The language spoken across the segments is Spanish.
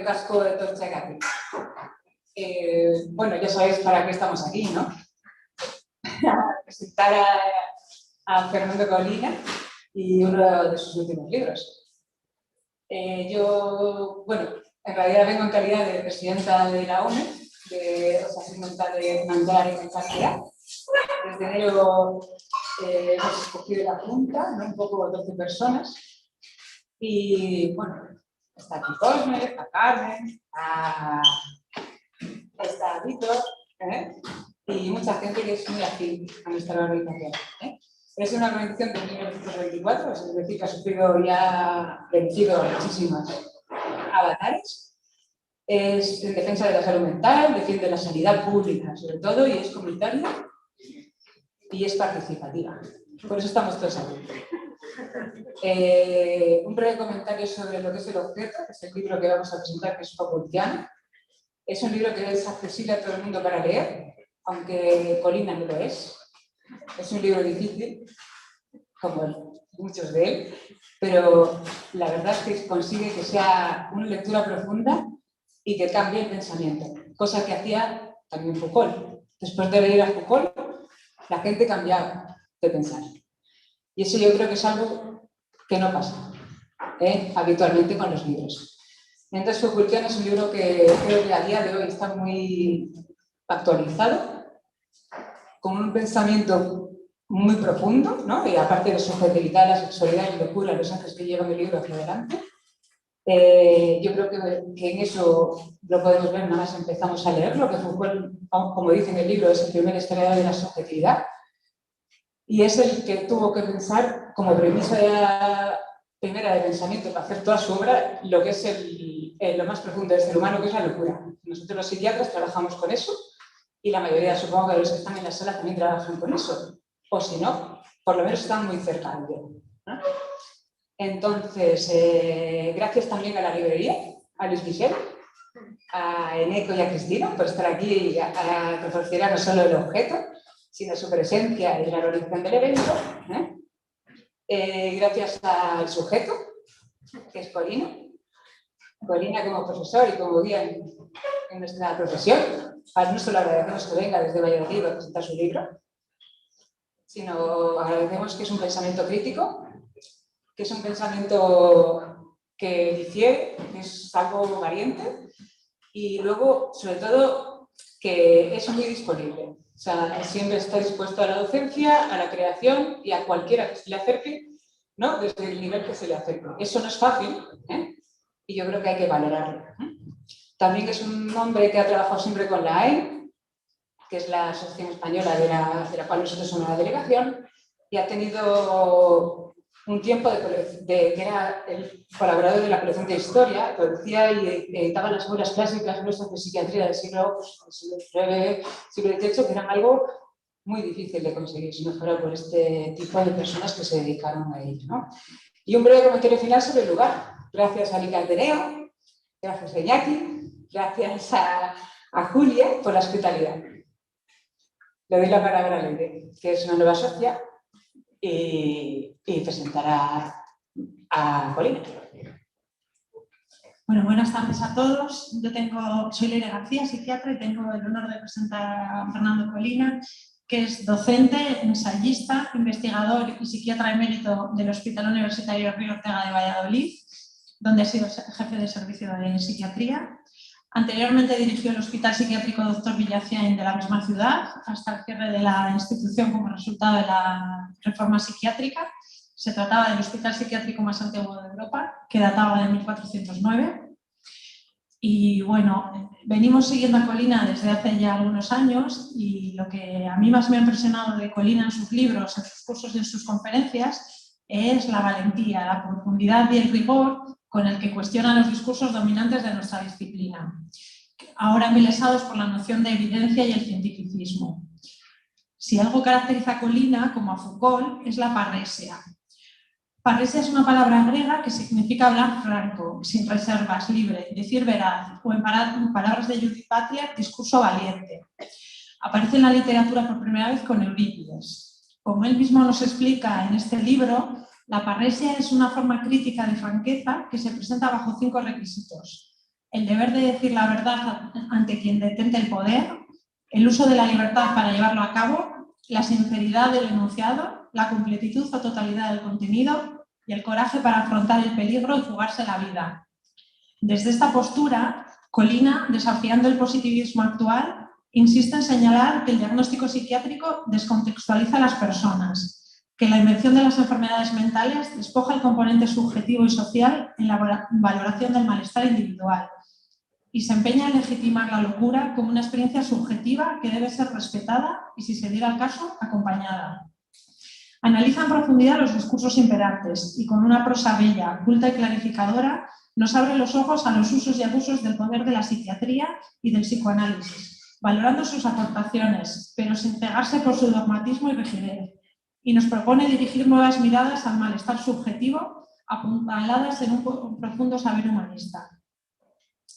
eskerrik asko etortzeagatik. Bueno, ya sabéis para qué estamos aquí, ¿no? A presentar a Fernando Colina y uno de sus últimos libros. Yo, bueno, en realidad vengo en calidad de presidenta de la ONE, de Osasun Mental de Mandar y Mentalidad. Desde enero hemos escogido la junta, ¿no? Un poco 12 personas. Y bueno, está aquí Cosme, está Carmen, está Víctor, y mucha gente que es muy afín a nuestra organización. Es una organización de 1924, es decir, que ha sufrido y ha vencido muchísimos avatares. Es en defensa de la salud mental, defiende la sanidad pública sobre todo, y es comunitaria y es participativa. Por eso estamos todos aquí. Un breve comentario sobre lo que es el objeto, que es el libro que vamos a presentar, que es Foucaultiano. Es un libro que es accesible a todo el mundo para leer, aunque Colina no lo es. Es un libro difícil, como muchos de él, pero la verdad es que consigue que sea una lectura profunda y que cambie el pensamiento, cosa que hacía también Foucault. Después de leer a Foucault, la gente cambiaba de pensar. Y eso yo creo que es algo que no pasa habitualmente con los libros. Entonces, Foucaultiano es un libro que creo que a día de hoy está muy actualizado, con un pensamiento muy profundo, ¿no? Y aparte de subjetividad, la sexualidad y locura, los ejes que llevan el libro hacia adelante. Yo creo que en eso lo podemos ver, nada más empezamos a leerlo, que Foucault, como dice en el libro, es el primer historiador de la subjetividad. Y es el que tuvo que pensar como premisa primera de pensamiento para hacer toda su obra lo que es lo más profundo del ser humano, que es la locura. Nosotros los psiquiatras trabajamos con eso y la mayoría, supongo que los que están en la sala también trabajan con eso. O si no, por lo menos están muy cerca de ello, ¿no? Entonces, gracias también a la librería, a Luis Michel, a Eneco y a Cristina por estar aquí a proporcionar no solo el objeto, sino su presencia y la organización del evento. Gracias al sujeto, que es Colina. Colina como profesor y como guía en nuestra profesión. No solo agradecemos que venga desde Valladolid a presentar su libro, sino agradecemos que es un pensamiento crítico, que es un pensamiento que difiere, que es algo valiente y luego, sobre todo, que es muy disponible. O sea, siempre está dispuesto a la docencia, a la creación y a cualquiera que se le acerque, ¿no? Desde el nivel que se le acerque. Eso no es fácil, y yo creo que hay que valorarlo. También es un hombre que ha trabajado siempre con la AEN, que es la Asociación Española de la cual nosotros somos la delegación, y ha tenido un tiempo que era el colaborador de la colección de historia, producía y editaba las obras clásicas nuestras de psiquiatría del siglo XIX, siglo XVIII, que eran algo muy difícil de conseguir, si no fuera por este tipo de personas que se dedicaron a ello, ¿no? Y un breve comentario final sobre el lugar. Gracias a Lica Ateneo, gracias a Iñaki, gracias a Julia por la hospitalidad. Le doy la palabra a Leire, que es una nueva socia, y presentará a Colina. Bueno, buenas tardes a todos. Soy Leire García, psiquiatra, y tengo el honor de presentar a Fernando Colina, que es docente, ensayista, investigador y psiquiatra emérito del Hospital Universitario Río Ortega de Valladolid, donde ha sido jefe de servicio de psiquiatría. Anteriormente dirigió el Hospital Psiquiátrico Dr. Villaciain de la misma ciudad, hasta el cierre de la institución como resultado de la reforma psiquiátrica. Se trataba del hospital psiquiátrico más antiguo de Europa, que databa de 1409. Y bueno, venimos siguiendo a Colina desde hace ya algunos años, y lo que a mí más me ha impresionado de Colina en sus libros, en sus cursos y en sus conferencias es la valentía, la profundidad y el rigor con el que cuestiona los discursos dominantes de nuestra disciplina, ahora embelesados por la noción de evidencia y el cientificismo. Si algo caracteriza a Colina, como a Foucault, es la parresia. Parresia es una palabra griega que significa hablar franco, sin reservas, libre, decir veraz, o en palabras de Judith Butler, discurso valiente. Aparece en la literatura por primera vez con Eurípides. Como él mismo nos explica en este libro, la parresia es una forma crítica de franqueza que se presenta bajo 5 requisitos. el deber de decir la verdad ante quien detente el poder, el uso de la libertad para llevarlo a cabo, la sinceridad del enunciado, la completitud o totalidad del contenido y el coraje para afrontar el peligro y jugarse la vida. Desde esta postura, Colina, desafiando el positivismo actual, insiste en señalar que el diagnóstico psiquiátrico descontextualiza a las personas, que la invención de las enfermedades mentales despoja el componente subjetivo y social en la valoración del malestar individual y se empeña en legitimar la locura como una experiencia subjetiva que debe ser respetada y, si se diera el caso, acompañada. Analiza en profundidad los discursos imperantes y con una prosa bella, culta y clarificadora nos abre los ojos a los usos y abusos del poder de la psiquiatría y del psicoanálisis, valorando sus aportaciones, pero sin cegarse por su dogmatismo y rigidez. Y nos propone dirigir nuevas miradas al malestar subjetivo, apuntaladas en un profundo saber humanista.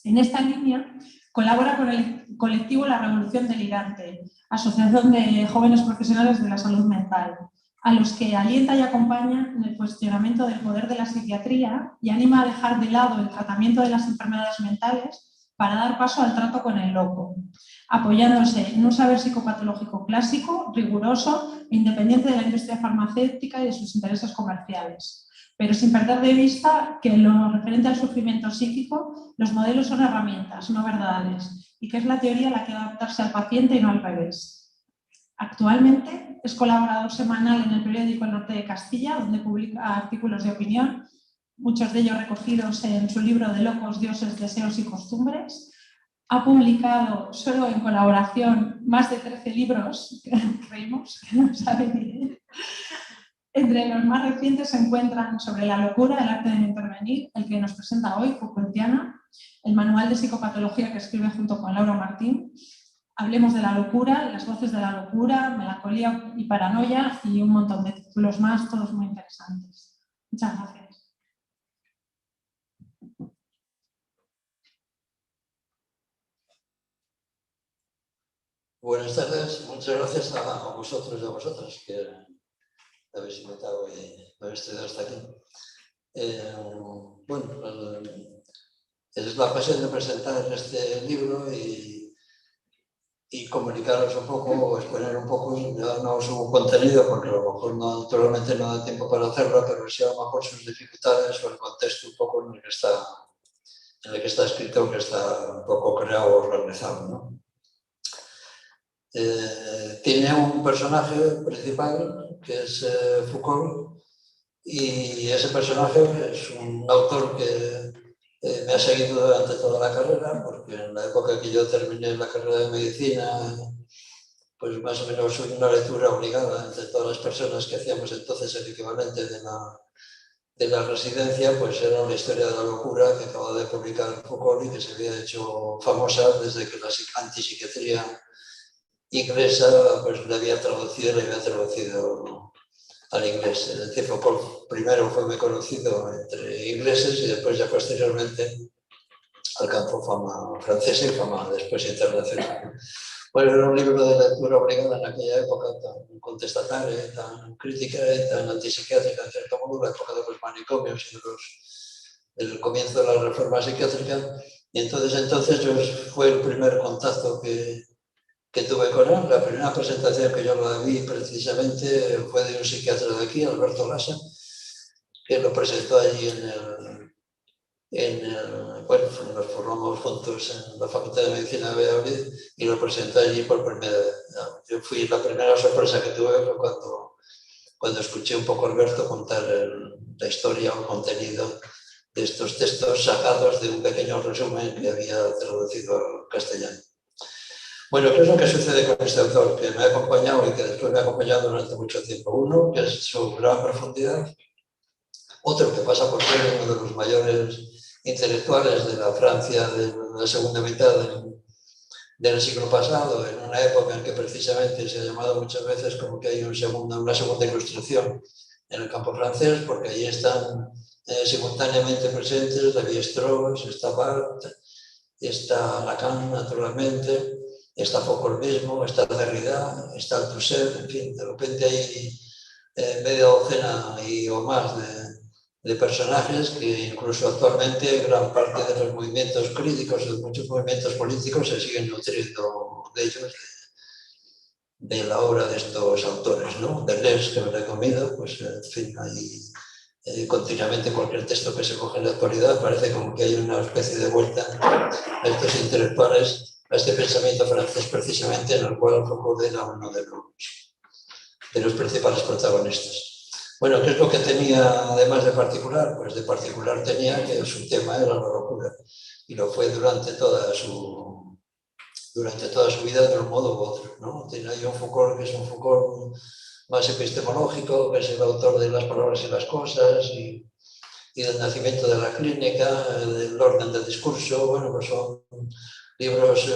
En esta línea colabora con el colectivo La Revolución Delirante, asociación de jóvenes profesionales de la salud mental, a los que alienta y acompaña en el cuestionamiento del poder de la psiquiatría y anima a dejar de lado el tratamiento de las enfermedades mentales para dar paso al trato con el loco, apoyándose en un saber psicopatológico clásico, riguroso e independiente de la industria farmacéutica y de sus intereses comerciales, pero sin perder de vista que en lo referente al sufrimiento psíquico, los modelos son herramientas, no verdades, y que es la teoría la que debe adaptarse al paciente y no al revés. Actualmente es colaborador semanal en el periódico El Norte de Castilla, donde publica artículos de opinión, muchos de ellos recogidos en su libro de Locos, Dioses, Deseos y Costumbres. Ha publicado, solo en colaboración, más de 13 libros, creímos, que no sabe bien. Entre los más recientes se encuentran Sobre la locura, el arte de intervenir, el que nos presenta hoy, Foucaultiana, el manual de psicopatología que escribe junto con Laura Martín, Hablemos de la locura, Las voces de la locura, Melancolía y paranoia y un montón de títulos más, todos muy interesantes. Muchas gracias. Buenas tardes, muchas gracias a vosotros y a vosotras que habéis invitado y habéis traído hasta aquí. Bueno, es la ocasión de presentar este libro y comunicaros un poco, o exponer un poco, ya no su contenido, porque a lo mejor no, naturalmente no da tiempo para hacerlo, pero sí a lo mejor sus dificultades o el contexto un poco en el que está escrito, que está un poco creado o organizado, ¿no? Tiene un personaje principal que es Foucault, y ese personaje es un autor que me ha seguido durante toda la carrera, porque en la época que yo terminé la carrera de medicina, pues más o menos fue una lectura obligada entre todas las personas que hacíamos entonces el equivalente de la residencia, pues era una historia de la locura que acababa de publicar Foucault y que se había hecho famosa desde que la antipsiquiatría inglesa pues le había traducido al inglés. Es decir, Foucault primero fue muy conocido entre ingleses y después ya posteriormente alcanzó fama francesa y fama después internacional. Bueno, era un libro de lectura obligada en aquella época tan contestataria, tan crítica y tan antipsiquiátrica en cierto modo, la época de los manicomios y del comienzo de la reforma psiquiátrica. Y entonces fue el primer contacto que tuve con él. La primera presentación que yo la vi precisamente fue de un psiquiatra de aquí, Alberto Lassa, que lo presentó allí bueno, nos formamos juntos en la Facultad de Medicina de Valladolid y lo presentó allí por primera vez. La primera sorpresa que tuve fue cuando escuché un poco a Alberto contar la historia o el contenido de estos textos sacados de un pequeño resumen que había traducido al castellano. Bueno, ¿qué es lo que sucede con este autor que me ha acompañado y que después me ha acompañado durante mucho tiempo? Uno, que es su gran profundidad. Otro, que pasa por ser uno de los mayores intelectuales de la Francia de la segunda mitad del siglo pasado, en una época en que precisamente se ha llamado muchas veces como que hay una segunda ilustración en el campo francés, porque allí están simultáneamente presentes Lévi-Strauss, está Barthes, está Lacan, naturalmente, está Foucault mismo, está Derrida, está Althusser, en fin, de repente hay media docena o más de personajes que incluso actualmente gran parte de los movimientos críticos, de muchos movimientos políticos, se siguen nutriendo de ellos, de la obra de estos autores, ¿no? Deleuze, que me recomiendo, pues en fin, hay continuamente cualquier texto que se coge en la actualidad, parece como que hay una especie de vuelta a estos intelectuales, a este pensamiento francés precisamente, en el cual Foucault era uno de los principales protagonistas. Bueno, ¿qué es lo que tenía además de particular? Pues de particular tenía que su tema era la locura, y lo fue durante toda su vida de un modo u otro, ¿no? Tiene ahí un Foucault que es un Foucault más epistemológico, que es el autor de Las palabras y las cosas y del nacimiento de la clínica, del orden del discurso. Bueno, pues son libros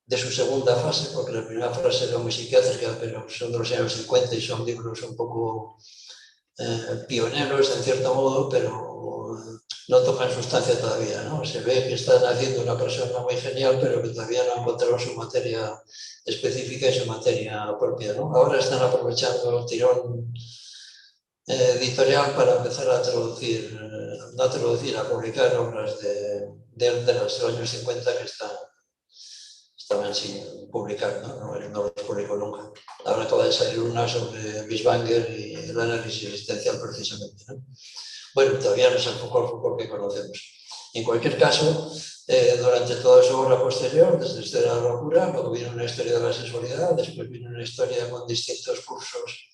de su segunda fase, porque la primera fase era muy psiquiátrica, pero son de los años 50 y son libros un poco pioneros en cierto modo, pero no tocan sustancia todavía, ¿no? Se ve que está naciendo una persona muy genial, pero que todavía no ha encontrado su materia específica y su materia propia, ¿no? Ahora están aprovechando el tirón editorial para empezar a traducir, a publicar obras de los años 50 que estaban sin publicar, ¿no? No los publicó nunca. Ahora acaba de salir una sobre Bieswanger y el análisis existencial precisamente, ¿no? Bueno, todavía no es el Foucault que conocemos. En cualquier caso, durante toda su obra posterior, desde la historia de la locura, luego viene una historia de la sexualidad, después viene una historia con distintos cursos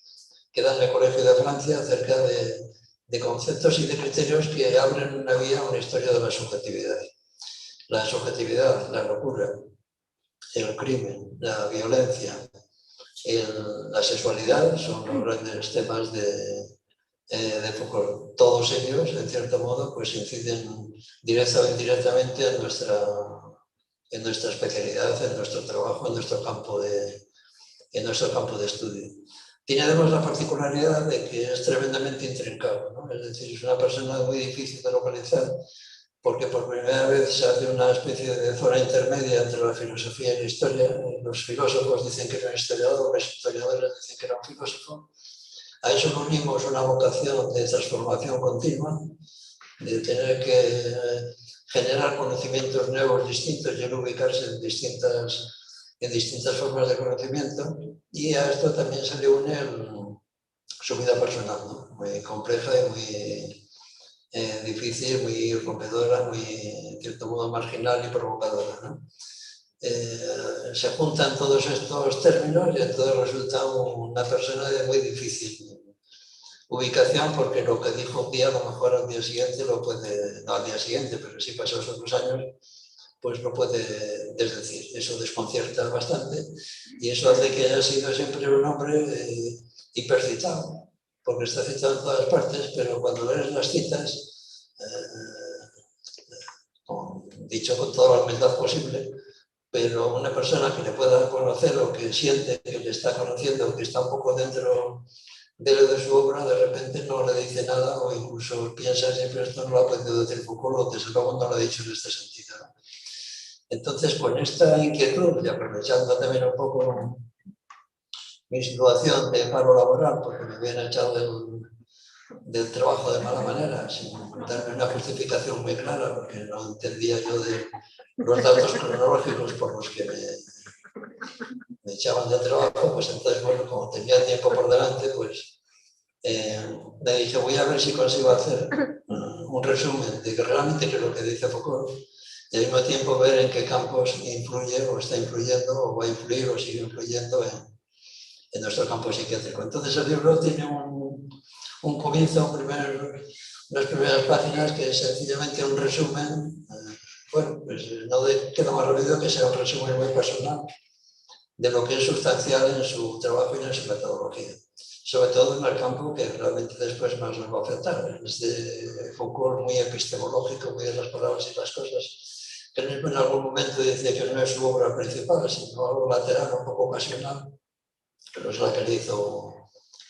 que dan el Colegio de Francia acerca de conceptos y de criterios que abren una vía a una historia de la subjetividad. La subjetividad, la locura, el crimen, la violencia, la sexualidad son los grandes temas de Foucault. Todos ellos, en cierto modo, pues inciden directa o indirectamente en nuestra especialidad, en nuestro trabajo, en nuestro campo de estudio. Tiene además la particularidad de que es tremendamente intrincado, ¿no? Es decir, es una persona muy difícil de localizar, porque por primera vez se hace una especie de zona intermedia entre la filosofía y la historia. Los filósofos dicen que era un historiador, los historiadores dicen que era un filósofo. A eso le unimos una vocación de transformación continua, de tener que generar conocimientos nuevos, distintos, y ubicarse en distintas formas de conocimiento, y a esto también se le une su vida personal, ¿no? Muy compleja y muy difícil, muy rompedora, muy, en cierto modo, marginal y provocadora, ¿no? Se juntan todos estos términos y entonces resulta una persona de muy difícil ubicación, porque lo que dijo un día, a lo mejor al día siguiente no al día siguiente, pero sí pasados otros años, pues lo puede desdecir. Eso desconcierta bastante y eso hace que haya sido siempre un hombre hipercitado, porque está citado en todas partes, pero cuando lees las citas, dicho con toda la humildad posible, pero una persona que le pueda conocer o que siente que le está conociendo, que está un poco dentro de su obra, de repente no le dice nada, o incluso piensa siempre esto no lo ha podido decir Foucault, o desde luego no lo ha dicho en este sentido. Entonces, con esta inquietud y aprovechando también un poco mi situación de paro laboral, porque me habían echado del trabajo de mala manera, sin darme una justificación muy clara, porque no entendía yo de los datos cronológicos por los que me echaban del trabajo, pues entonces, bueno, como tenía tiempo por delante, pues le dije, voy a ver si consigo hacer un resumen de que realmente qué es lo que dice Foucault, y al mismo tiempo ver en qué campos influye o está influyendo o va a influir o sigue influyendo en nuestro campo psiquiátrico. Entonces el libro tiene un comienzo, unas primeras páginas, que es sencillamente un resumen. Bueno, pues no queda más remedio que sea un resumen muy personal de lo que es sustancial en su trabajo y en su metodología, sobre todo en el campo que realmente después más nos va a afectar. Es de Foucault muy epistemológico, muy de las palabras y las cosas, que en algún momento dice que no es su obra principal, sino algo lateral, un poco ocasional, pero es la que le hizo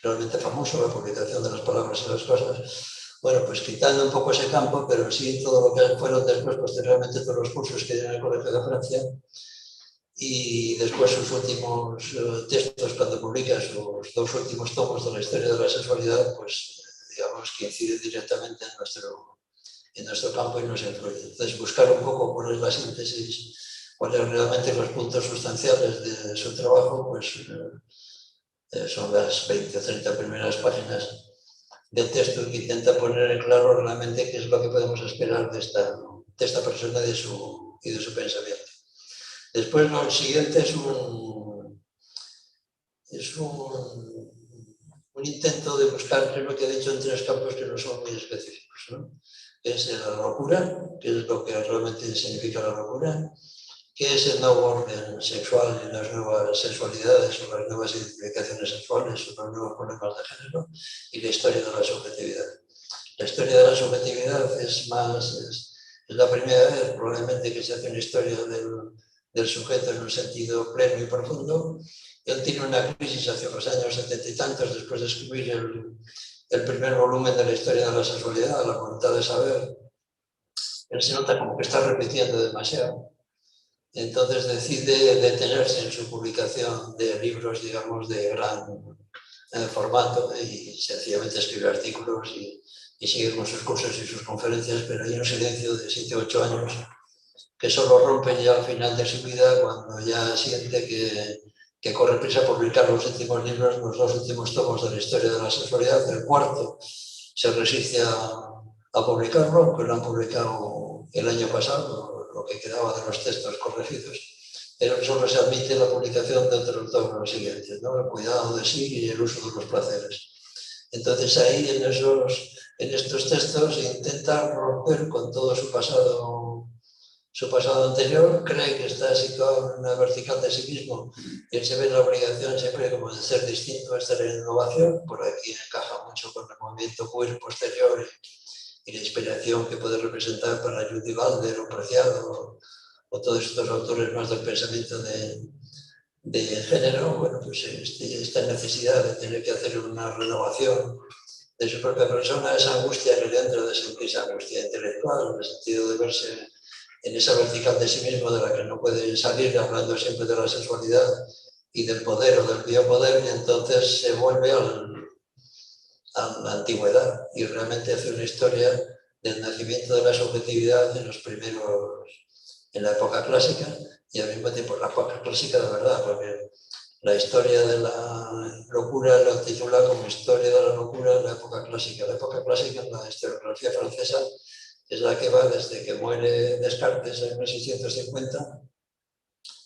realmente famoso, la publicación de las palabras y las cosas. Bueno, pues quitando un poco ese campo, pero sí todo lo que fueron después, posteriormente, todos los cursos que dio en el Colegio de Francia, y después sus últimos textos, cuando publica sus dos últimos tomos de la historia de la sexualidad, pues digamos, que incide directamente en nuestro campo y nos influye. Entonces, buscar un poco cuál es la síntesis, cuáles realmente los puntos sustanciales de su trabajo, pues son las 20 o 30 primeras páginas del texto que intenta poner en claro realmente qué es lo que podemos esperar de esta persona y de su pensamiento. Después, lo siguiente es un intento de buscar, creo que he dicho, en 3 campos que no son muy específicos, ¿no? Es la locura, que es lo que realmente significa la locura, qué es el nuevo orden sexual y las nuevas sexualidades o las nuevas identificaciones sexuales o los nuevos problemas de género, y la historia de la subjetividad. La historia de la subjetividad es la primera vez probablemente que se hace una historia del sujeto en un sentido pleno y profundo. Él tiene una crisis hacia los años 70 y tantos, después de escribir el primer volumen de la historia de la sexualidad, La voluntad de saber. Él se nota como que está repitiendo demasiado. Entonces decide detenerse en su publicación de libros, digamos, de gran formato, y sencillamente escribe artículos y sigue con sus cursos y sus conferencias, pero hay un silencio de 7 o 8 años que solo rompe ya al final de su vida, cuando ya siente que corre prisa por publicar los últimos libros, los 2 últimos tomos de la historia de la sexualidad. El cuarto se resiste a publicarlo, que lo han publicado el año pasado, lo que quedaba de los textos corregidos, pero solo se admite la publicación de otros 2 siguientes, ¿no? El cuidado de sí y el uso de los placeres. Entonces ahí en estos textos intenta romper con todo su pasado anterior, cree que está situado en una vertical de sí mismo y él se ve la obligación siempre como de ser distinto, de estar en innovación. Por aquí encaja mucho con el movimiento queer posterior y la inspiración que puede representar para Judy Butler o Preciado o todos estos autores más del pensamiento de género. Bueno, pues esta necesidad de tener que hacer una renovación de su propia persona, esa angustia que le entra de sentirse angustia intelectual, en el sentido de verse en esa vertical de sí mismo de la que no puede salir, hablando siempre de la sexualidad y del poder o del biopoder, y entonces se vuelve a la antigüedad y realmente hace una historia del nacimiento de la subjetividad en la época clásica, y al mismo tiempo la época clásica de verdad, porque la historia de la locura lo titula como Historia de la locura en la época clásica. La época clásica en la historiografía francesa es la que va desde que muere Descartes en 1650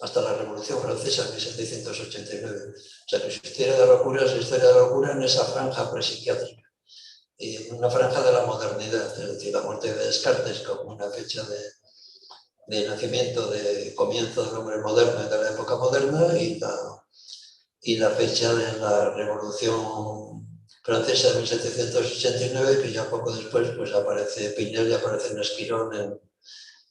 hasta la Revolución Francesa en 1789. O sea que su historia de la locura es la historia de la locura en esa franja prepsiquiátrica. Y en una franja de la modernidad, es decir, la muerte de Descartes como una fecha de nacimiento, de comienzo del hombre moderno y de la época moderna, y la fecha de la Revolución Francesa de 1789, que ya poco después pues, aparece Pinel y aparece Esquirol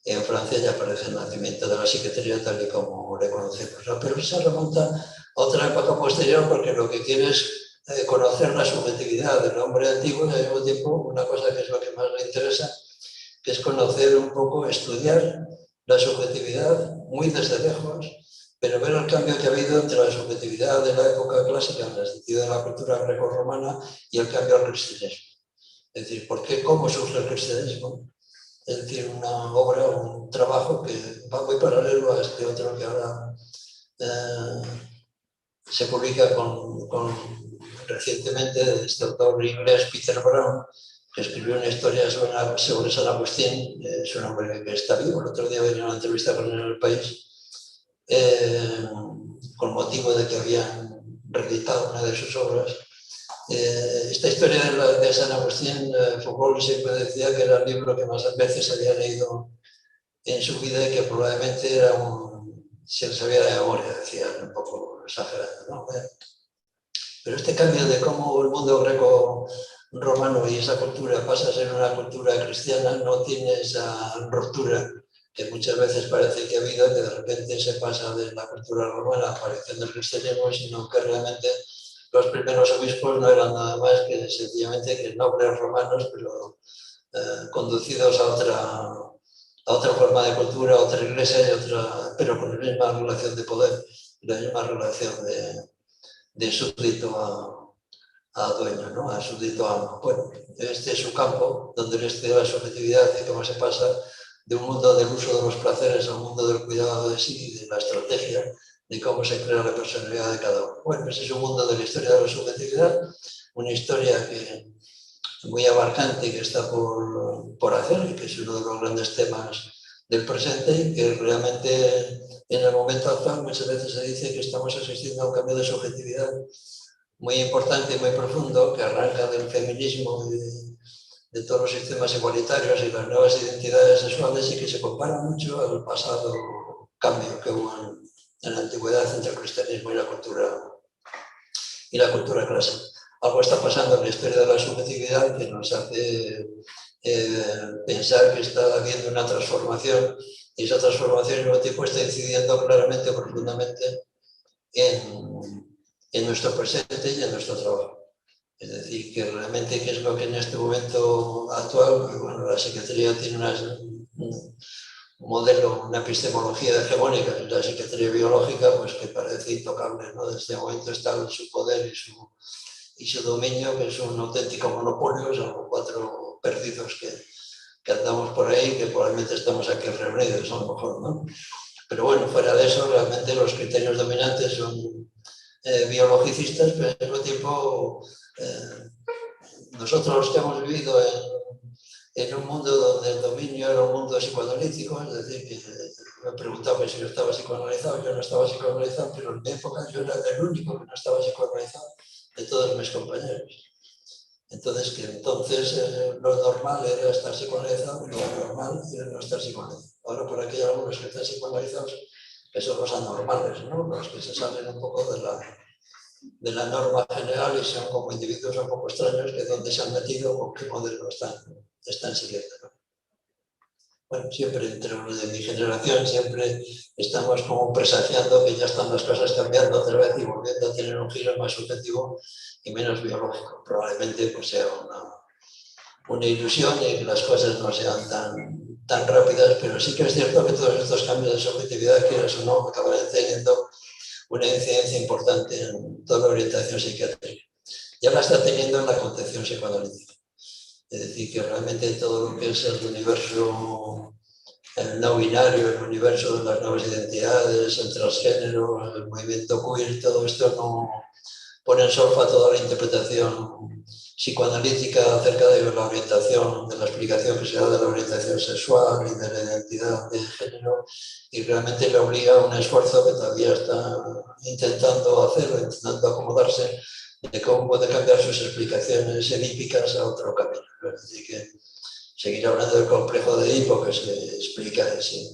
en Francia, y aparece el nacimiento de la psiquiatría tal y como le conocemos, ¿no? Pero se remonta a otra época posterior, porque lo que quiere es conocer la subjetividad del hombre antiguo, y al mismo tiempo una cosa que es lo que más le interesa, que es conocer un poco, estudiar la subjetividad muy desde lejos, pero ver el cambio que ha habido entre la subjetividad de la época clásica, en el sentido de la cultura grecorromana, y el cambio al cristianismo. Es decir, ¿cómo surge el cristianismo? Es decir, una obra, un trabajo que va muy paralelo a este otro que ahora se publica recientemente, de este autor inglés Peter Brown, que escribió una historia sobre San Agustín. Es un hombre que está vivo. El otro día venía una entrevista con él en El País, con motivo de que habían reeditado una de sus obras. Esta historia de San Agustín, Foucault siempre decía que era el libro que más veces había leído en su vida, y que probablemente se lo sabía de memoria, decía, un poco exagerado, ¿no? Pero este cambio de cómo el mundo greco-romano y esa cultura pasa a ser una cultura cristiana no tiene esa ruptura que muchas veces parece que ha habido, que de repente se pasa de la cultura romana a la aparición del cristianismo, sino que realmente los primeros obispos no eran nada más que sencillamente que nobles romanos, pero conducidos a otra forma de cultura, a otra iglesia, pero con la misma relación de poder, la misma relación de súbdito dueño, ¿no? A súbdito amo. Bueno, este es su campo, donde él estudia la subjetividad y cómo se pasa de un mundo del uso de los placeres a un mundo del cuidado de sí y de la estrategia de cómo se crea la personalidad de cada uno. Bueno, ese es un mundo de la historia de la subjetividad, una historia que muy abarcante que está por hacer y que es uno de los grandes temas del presente y que realmente en el momento actual muchas veces se dice que estamos asistiendo a un cambio de subjetividad muy importante y muy profundo que arranca del feminismo y de todos los sistemas igualitarios y las nuevas identidades sexuales y que se compara mucho al pasado cambio que hubo en la antigüedad entre el cristianismo y la cultura clásica. Algo está pasando en la historia de la subjetividad que nos hace pensar que está habiendo una transformación y esa transformación al mismo tiempo está incidiendo claramente o profundamente en nuestro presente y en nuestro trabajo. Es decir, que realmente qué es lo que en este momento actual, bueno, la psiquiatría tiene un modelo, una epistemología hegemónica, la psiquiatría biológica, pues que parece intocable, ¿no? Desde este momento está su poder y su dominio, que es un auténtico monopolio, son 4 perdidos que andamos por ahí, que probablemente estamos aquí reunidos, a lo mejor, ¿no? Pero bueno, fuera de eso, realmente los criterios dominantes son biologicistas, pero al mismo tiempo nosotros que hemos vivido en un mundo donde el dominio era un mundo psicoanalítico, es decir, que me preguntaba si yo estaba psicoanalizado, yo no estaba psicoanalizado, pero en mi época yo era el único que no estaba psicoanalizado de todos mis compañeros. Entonces, lo normal era estar psicoanalizado y lo normal era no estar psicoanalizado. Ahora por aquí hay algunos que están psicoanalizados que son los anormales, ¿no? Los que se salen un poco de la norma general y son como individuos un poco extraños que dónde se han metido o qué modelo están siguiendo, ¿no? Bueno, siempre entre los de mi generación siempre estamos como presagiando que ya están las cosas cambiando otra vez y volviendo a tener un giro más subjetivo y menos biológico. Probablemente pues sea una ilusión y que las cosas no sean tan rápidas, pero sí que es cierto que todos estos cambios de subjetividad, quieras o no, acaban teniendo una incidencia importante en toda la orientación psiquiátrica. Ya la está teniendo en la concepción psicoanalítica. Es decir, que realmente todo lo que es el universo no binario, el universo de las nuevas identidades, el transgénero, el movimiento queer, todo esto no pone en solfa toda la interpretación psicoanalítica acerca de la orientación, de la explicación que se da de la orientación sexual y de la identidad de género, y realmente le obliga a un esfuerzo que todavía está intentando hacerlo, intentando acomodarse, de cómo puede cambiar sus explicaciones edípicas a otro camino. Es decir, que seguir hablando del complejo de Edipo, que se explica así.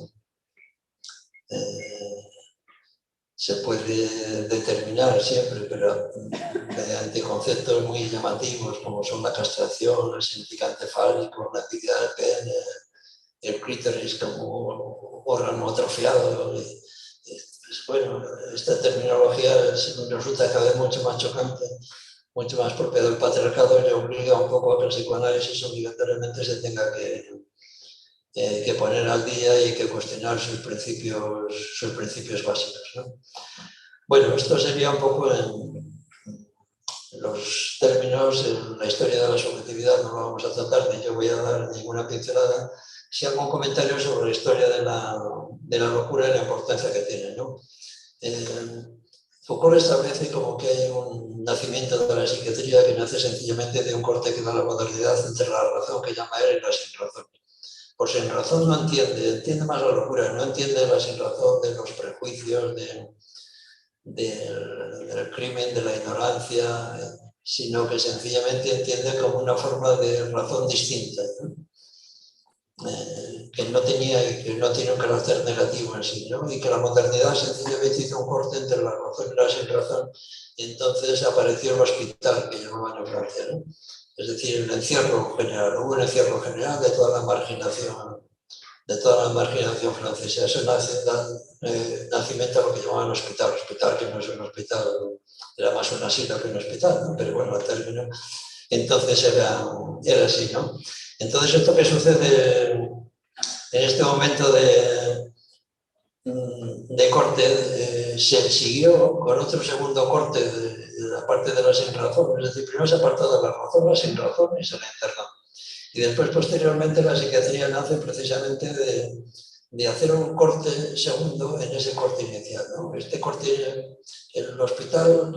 Se puede determinar siempre, pero mediante conceptos muy llamativos como son la castración, el significante fálico, la actividad del pene, el clítoris como órgano atrofiado. Pues bueno, esta terminología resulta cada vez mucho más chocante, mucho más propia del patriarcado y obliga un poco a que el psicoanálisis obligatoriamente se tenga que poner al día y que cuestionar sus principios básicos, ¿no? Bueno, esto sería un poco en los términos, en la historia de la subjetividad no lo vamos a tratar, ni yo voy a dar ninguna pincelada, si hago un comentario sobre la historia de la locura y la importancia que tiene, ¿no? Foucault establece como que hay un nacimiento de la psiquiatría que nace sencillamente de un corte que da la modernidad entre la razón que llama él y la sinrazón. Por sinrazón no entiende más la locura, no entiende la sinrazón de los prejuicios, del crimen, de la ignorancia, sino que sencillamente entiende como una forma de razón distinta, ¿no? Que no tiene un carácter negativo en sí, ¿no? Y que la modernidad sencillamente hizo un corte entre la razón y la sinrazón, y entonces apareció el hospital que llamaban en Francia, ¿no? Es decir, el encierro general, hubo un encierro general de toda la marginación francesa. Eso nacimiento de lo que llamaban hospital, que no es un hospital, era más un asilo que un hospital, ¿no? Pero bueno, al término, entonces era así, ¿no? Entonces, esto que sucede en este momento de corte se siguió con otro segundo corte de la parte de la sinrazón. Es decir, primero se apartó de la razón, la sinrazón y se la internó. Y después, posteriormente, la psiquiatría nace precisamente de hacer un corte segundo en ese corte inicial, ¿no? Este corte, el hospital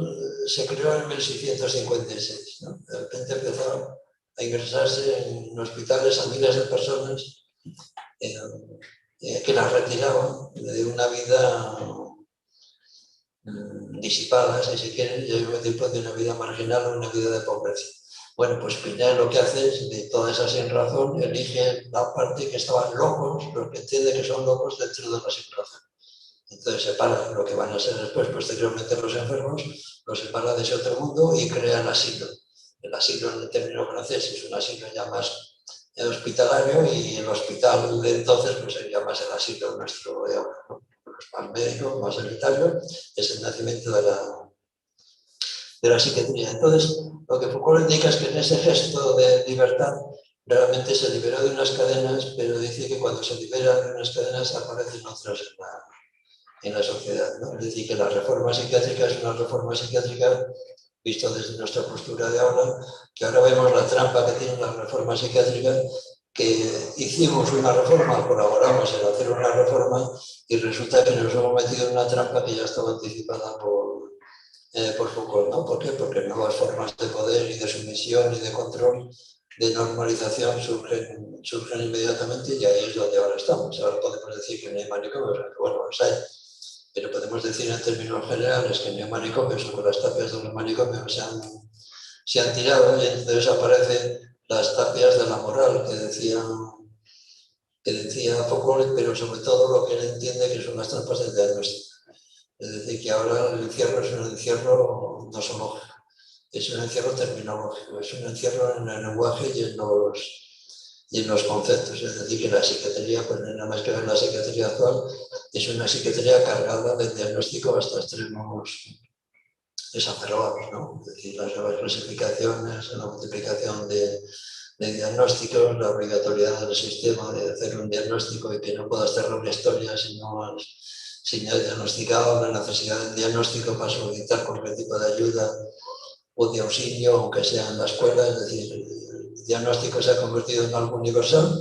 se creó en 1656, ¿no? De repente empezó a ingresarse en hospitales a miles de personas que las retiraban de una vida disipada, si se quiere, y al mismo tiempo de una vida marginal o una vida de pobreza. Bueno, pues Pinel lo que hace es, de toda esa sinrazón, elige la parte que estaban locos, los que entiende que son locos dentro de la sinrazón. Entonces separa lo que van a ser después, posteriormente, los enfermos, los separa de ese otro mundo y crea el asilo. El asilo, en el término francés, es un asilo ya más hospitalario, y el hospital de entonces pues sería más el asilo nuestro de ahora, ¿no? Más médico, más sanitario, es el nacimiento de la psiquiatría. Entonces, lo que Foucault indica es que en ese gesto de libertad realmente se liberó de unas cadenas, pero dice que cuando se libera de unas cadenas aparecen otras en la sociedad, ¿no? Es decir, que la reforma psiquiátrica es una reforma psiquiátrica, visto desde nuestra postura de ahora, que ahora vemos la trampa que tiene la reforma psiquiátrica, que hicimos una reforma, colaboramos en hacer una reforma, y resulta que nos hemos metido en una trampa que ya estaba anticipada por Foucault, ¿no? ¿Por qué? Porque nuevas formas de poder y de sumisión y de control, de normalización surgen inmediatamente, y ahí es donde ahora estamos. Ahora podemos decir que no hay manicomios, bueno, los hay, pero podemos decir en términos generales que no hay manicomios, o que las tapias de los manicomios se han tirado, y entonces aparecen las tapias de la moral que decía Foucault, pero sobre todo lo que él entiende que son las trampas del diagnóstico. Es decir, que ahora el encierro es un encierro nosológico, es un encierro terminológico, es un encierro en el lenguaje y en los conceptos. Es decir, que la psiquiatría, pues nada más que ver la psiquiatría actual, es una psiquiatría cargada de diagnóstico hasta extremos exacerbados, ¿no? Es decir, las nuevas clasificaciones, la multiplicación de diagnósticos, la obligatoriedad del sistema de hacer un diagnóstico y que no puedas cerrar una historia si no has diagnosticado, la necesidad del diagnóstico para solicitar cualquier tipo de ayuda o de auxilio, aunque sea en la escuela. Es decir, el diagnóstico se ha convertido en algo universal,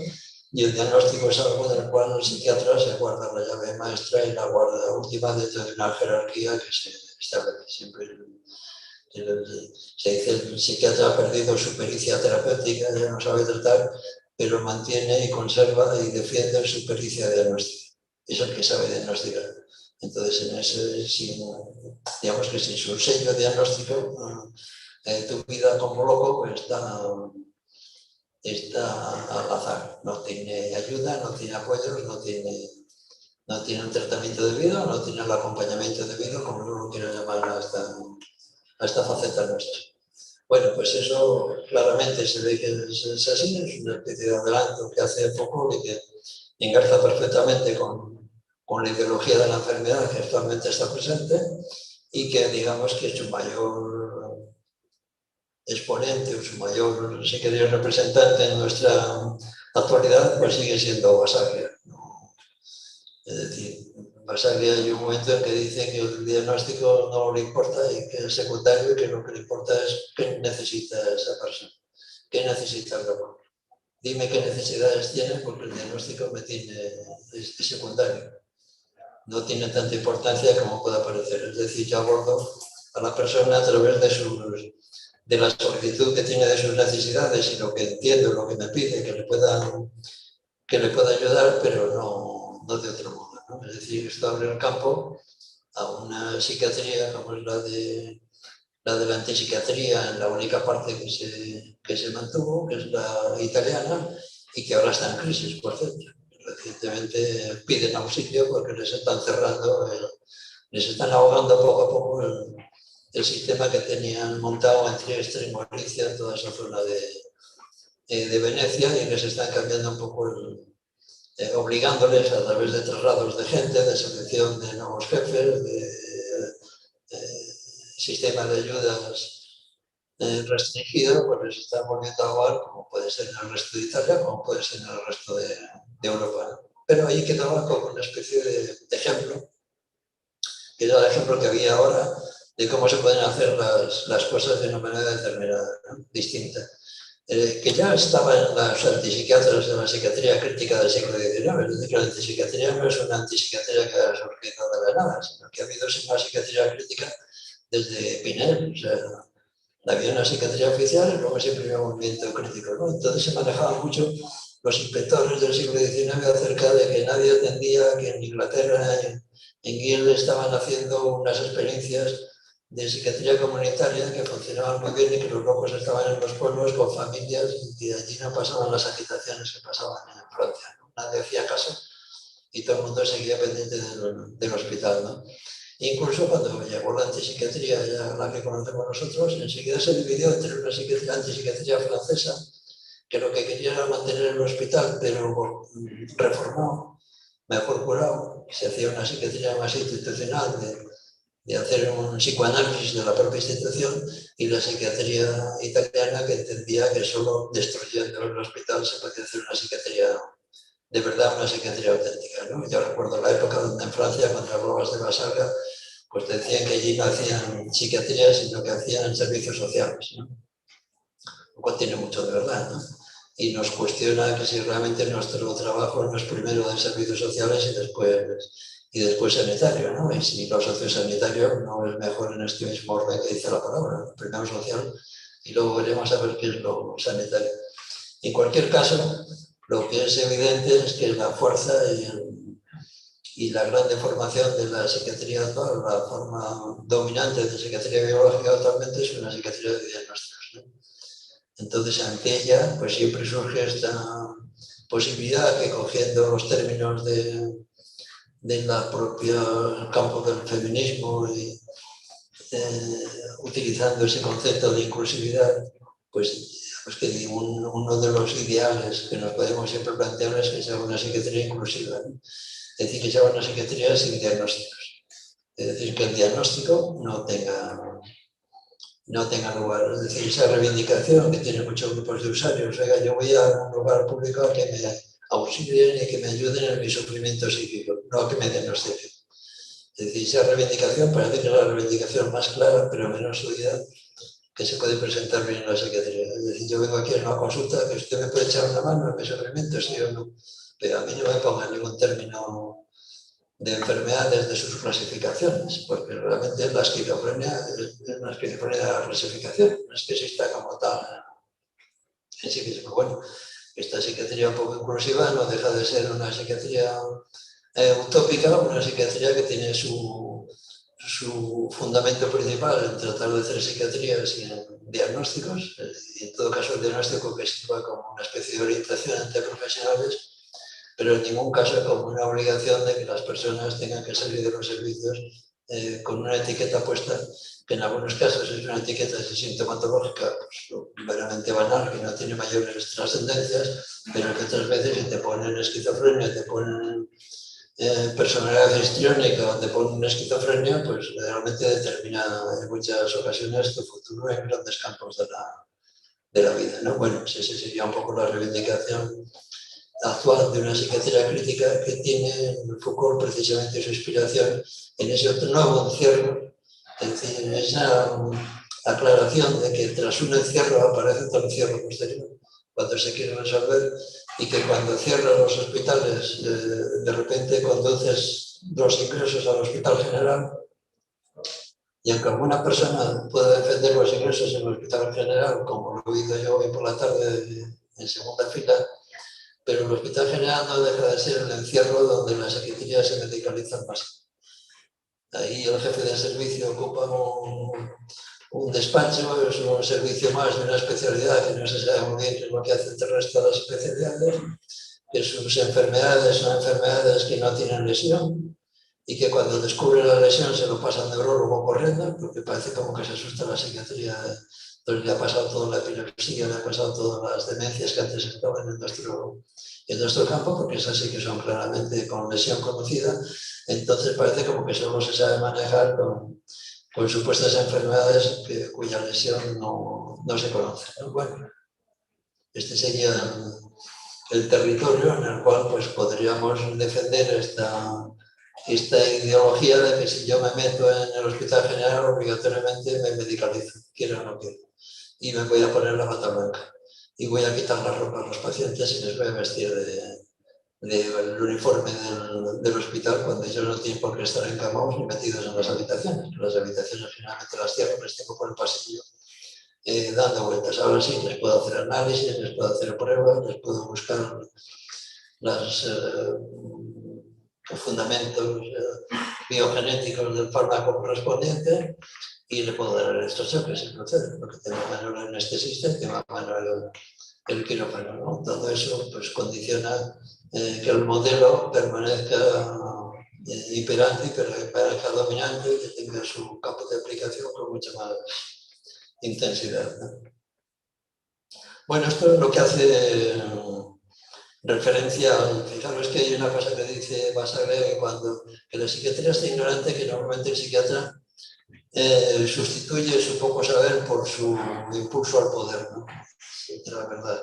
y el diagnóstico es algo del cual el psiquiatra se guarda la llave maestra y la guarda última dentro de una jerarquía que se establece siempre. Se dice el psiquiatra ha perdido su pericia terapéutica, ya no sabe tratar, pero mantiene y conserva y defiende su pericia diagnóstica. Es el que sabe diagnosticar. Entonces, en ese, digamos que sin su sello diagnóstico, tu vida como loco pues está al azar. No tiene ayuda, no tiene apoyos, no tiene un tratamiento debido, no tiene el acompañamiento debido, como uno lo quiera llamar a esta faceta nuestra. Bueno, pues eso claramente se ve que es así, es una especie de adelanto que hace Foucault y que engarza perfectamente con la ideología de la enfermedad que actualmente está presente, y que digamos que su mayor exponente o su mayor, si queréis, representante en nuestra actualidad, pues sigue siendo Basaglia, ¿no? Es decir, Basaglia hay un momento en que dice que el diagnóstico no le importa y que es secundario, y que lo que le importa es qué necesita esa persona, qué necesita el loco. Dime qué necesidades tiene, porque el diagnóstico es secundario. No tiene tanta importancia como pueda parecer. Es decir, yo abordo a la persona a través de la solicitud que tiene de sus necesidades y lo que entiendo, lo que me pide, que le pueda ayudar, pero no de otro modo, ¿no? Es decir, esto abre el campo a una psiquiatría como es la de la antipsiquiatría, en la única parte que se mantuvo, que es la italiana, y que ahora está en crisis, por cierto. Recientemente piden auxilio porque les están cerrando, les están ahogando poco a poco el sistema que tenían montado en Trieste, en Galicia, en toda esa zona de Venecia, y les están cambiando un poco obligándoles a través de traslados de gente, de selección de nuevos jefes, de sistema de ayudas restringido, pues les están volviendo a ahogar, como puede ser en el resto de Italia, como puede ser en el resto de Europa. Pero ahí quedaba como una especie de ejemplo que era el ejemplo que había ahora de cómo se pueden hacer las cosas de una manera determinada, ¿no? Distinta. Que ya estaba en las antipsiquiatras de la psiquiatría crítica del siglo XIX, es decir, que la antipsiquiatría no es una antipsiquiatría que ha surgido de la nada, sino que ha habido una psiquiatría crítica desde Pinel. O sea, había una psiquiatría oficial y luego siempre había un movimiento crítico, ¿no? Entonces se manejaban mucho los inspectores del siglo XIX acerca de que nadie entendía que en Inglaterra, en Guild, estaban haciendo unas experiencias de psiquiatría comunitaria que funcionaban muy bien y que los locos estaban en los pueblos con familias y de allí no pasaban las agitaciones que pasaban en Francia, ¿no? Nadie hacía caso y todo el mundo seguía pendiente del hospital, ¿no? Incluso cuando llegó la antipsiquiatría, ya la que conocemos nosotros, enseguida se dividió entre una antipsiquiatría francesa, que lo que quería era mantener el hospital, pero reformó, mejor curado. Se hacía una psiquiatría más institucional, de hacer un psicoanálisis de la propia institución, y la psiquiatría italiana, que entendía que solo destruyendo el hospital se podía hacer una psiquiatría de verdad, una psiquiatría auténtica, ¿no? Yo recuerdo la época donde en Francia, contra Rojas de Basaga, pues decían que allí no hacían psiquiatría, sino que hacían servicios sociales, ¿no? Lo cual tiene mucho de verdad, ¿no? Y nos cuestiona que si realmente nuestro trabajo no es primero de servicios sociales y después sanitario, ¿no? Y si lo sociosanitario no es mejor en este mismo orden que dice la palabra, ¿no? Primero social y luego veremos a ver qué es lo sanitario. En cualquier caso, lo que es evidente es que la fuerza y la gran deformación de la psiquiatría actual, la forma dominante de psiquiatría biológica actualmente, es una psiquiatría de diagnósticos, ¿no? Entonces, ante ella, pues siempre surge esta posibilidad que, cogiendo los términos de la propia campo del feminismo y utilizando ese concepto de inclusividad, pues que uno de los ideales que nos podemos siempre plantear es que sea una psiquiatría inclusiva, ¿no? Es decir, que sea una psiquiatría sin diagnósticos. Es decir, que el diagnóstico no tenga lugar. Es decir, esa reivindicación que tienen muchos grupos de usuarios, oiga, yo voy a un lugar público a que me auxilien y que me ayuden en mi sufrimiento psíquico, no a que me diagnostiquen. Es decir, esa reivindicación parece que es la reivindicación más clara, pero menos oída, que se puede presentar bien en la psiquiatría. Es decir, yo vengo aquí a una consulta que usted me puede echar una mano en mi sufrimiento, sí o no, pero a mí no me ponga ningún término de enfermedades de sus clasificaciones, porque realmente la esquizofrenia es una esquizofrenia de la clasificación, no es que exista como tal en sí mismo. Bueno, esta psiquiatría un poco inclusiva no deja de ser una psiquiatría utópica, una psiquiatría que tiene su fundamento principal en tratar de hacer psiquiatría sin diagnósticos, y en todo caso el diagnóstico que sirva como una especie de orientación entre profesionales, pero en ningún caso como una obligación de que las personas tengan que salir de los servicios con una etiqueta puesta, que en algunos casos es una etiqueta sintomatológica pues, verdaderamente banal, que no tiene mayores trascendencias, pero que otras veces si te ponen esquizofrenia, te ponen personalidad histriónica o te ponen esquizofrenia, pues realmente determina en muchas ocasiones tu futuro en grandes campos de la vida, ¿no? Bueno, pues esa sería un poco la reivindicación actual de una psiquiatría crítica que tiene Foucault precisamente su inspiración en ese otro nuevo encierro, es decir, en esa aclaración de que tras un encierro aparece otro encierro posterior, cuando se quiere resolver, y que cuando cierran los hospitales de repente conduces los ingresos al hospital general, y aunque alguna persona pueda defender los ingresos en el hospital general, como lo he oído yo hoy por la tarde en segunda fila, pero el hospital general no deja de ser el encierro donde las psiquiatrías se medicalizan más. Ahí el jefe de servicio ocupa un despacho, es un servicio más de una especialidad que no se sabe muy bien qué es lo que hace el resto de las especialidades, que sus enfermedades son enfermedades que no tienen lesión y que cuando descubren la lesión se lo pasa al neurólogo corriendo, porque parece como que se asusta la psiquiatría. Entonces le ha pasado toda la epilepsia, le ha pasado todas las demencias que antes estaban en nuestro campo, porque esas sí que son claramente con lesión conocida. Entonces parece como que solo se sabe manejar con supuestas enfermedades cuya lesión no se conoce, ¿no? Bueno, este sería el territorio en el cual pues, podríamos defender esta ideología de que si yo me meto en el hospital general obligatoriamente me medicalizo, quiero o no quiero, y me voy a poner la bata blanca y voy a quitar la ropa a los pacientes y les voy a vestir del uniforme del hospital cuando ellos no tienen por qué estar encamados ni metidos en las habitaciones. Las habitaciones finalmente las cierro, les tengo por el pasillo dando vueltas. Ahora sí, les puedo hacer análisis, les puedo hacer pruebas, les puedo buscar los fundamentos biogenéticos del fármaco correspondiente y le puedo dar estos choques si procede, porque tengo mano el anestesista y tengo mano el quirófano, ¿no? Todo eso pues condiciona que el modelo permanezca imperante, pero que parezca dominante y que tenga su campo de aplicación con mucha más intensidad, ¿no? Bueno, esto es lo que hace referencia, fijaros que hay una cosa que dice Basaglia, que la psiquiatría está ignorante, que normalmente el psiquiatra sustituye su poco saber por su impulso al poder, ¿no? La verdad,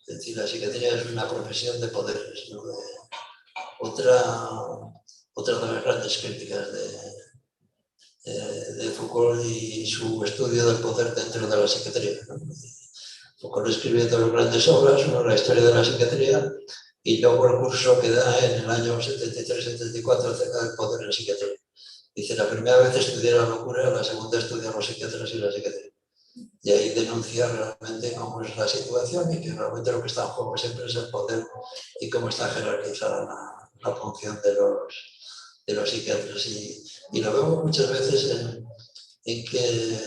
es decir, la psiquiatría es una profesión de poderes, ¿no? Otra de las grandes críticas de Foucault y su estudio del poder dentro de la psiquiatría, ¿no? Foucault escribió dos grandes obras, una la historia de la psiquiatría y luego el curso que da en el año 73-74 acerca del poder en la psiquiatría. Dice, la primera vez estudié la locura, la segunda estudié a los psiquiatras y la psiquiatría. Y ahí denuncia realmente cómo es la situación y que realmente lo que está en juego siempre es el poder y cómo está jerarquizada la función de los psiquiatras. Y lo vemos muchas veces en que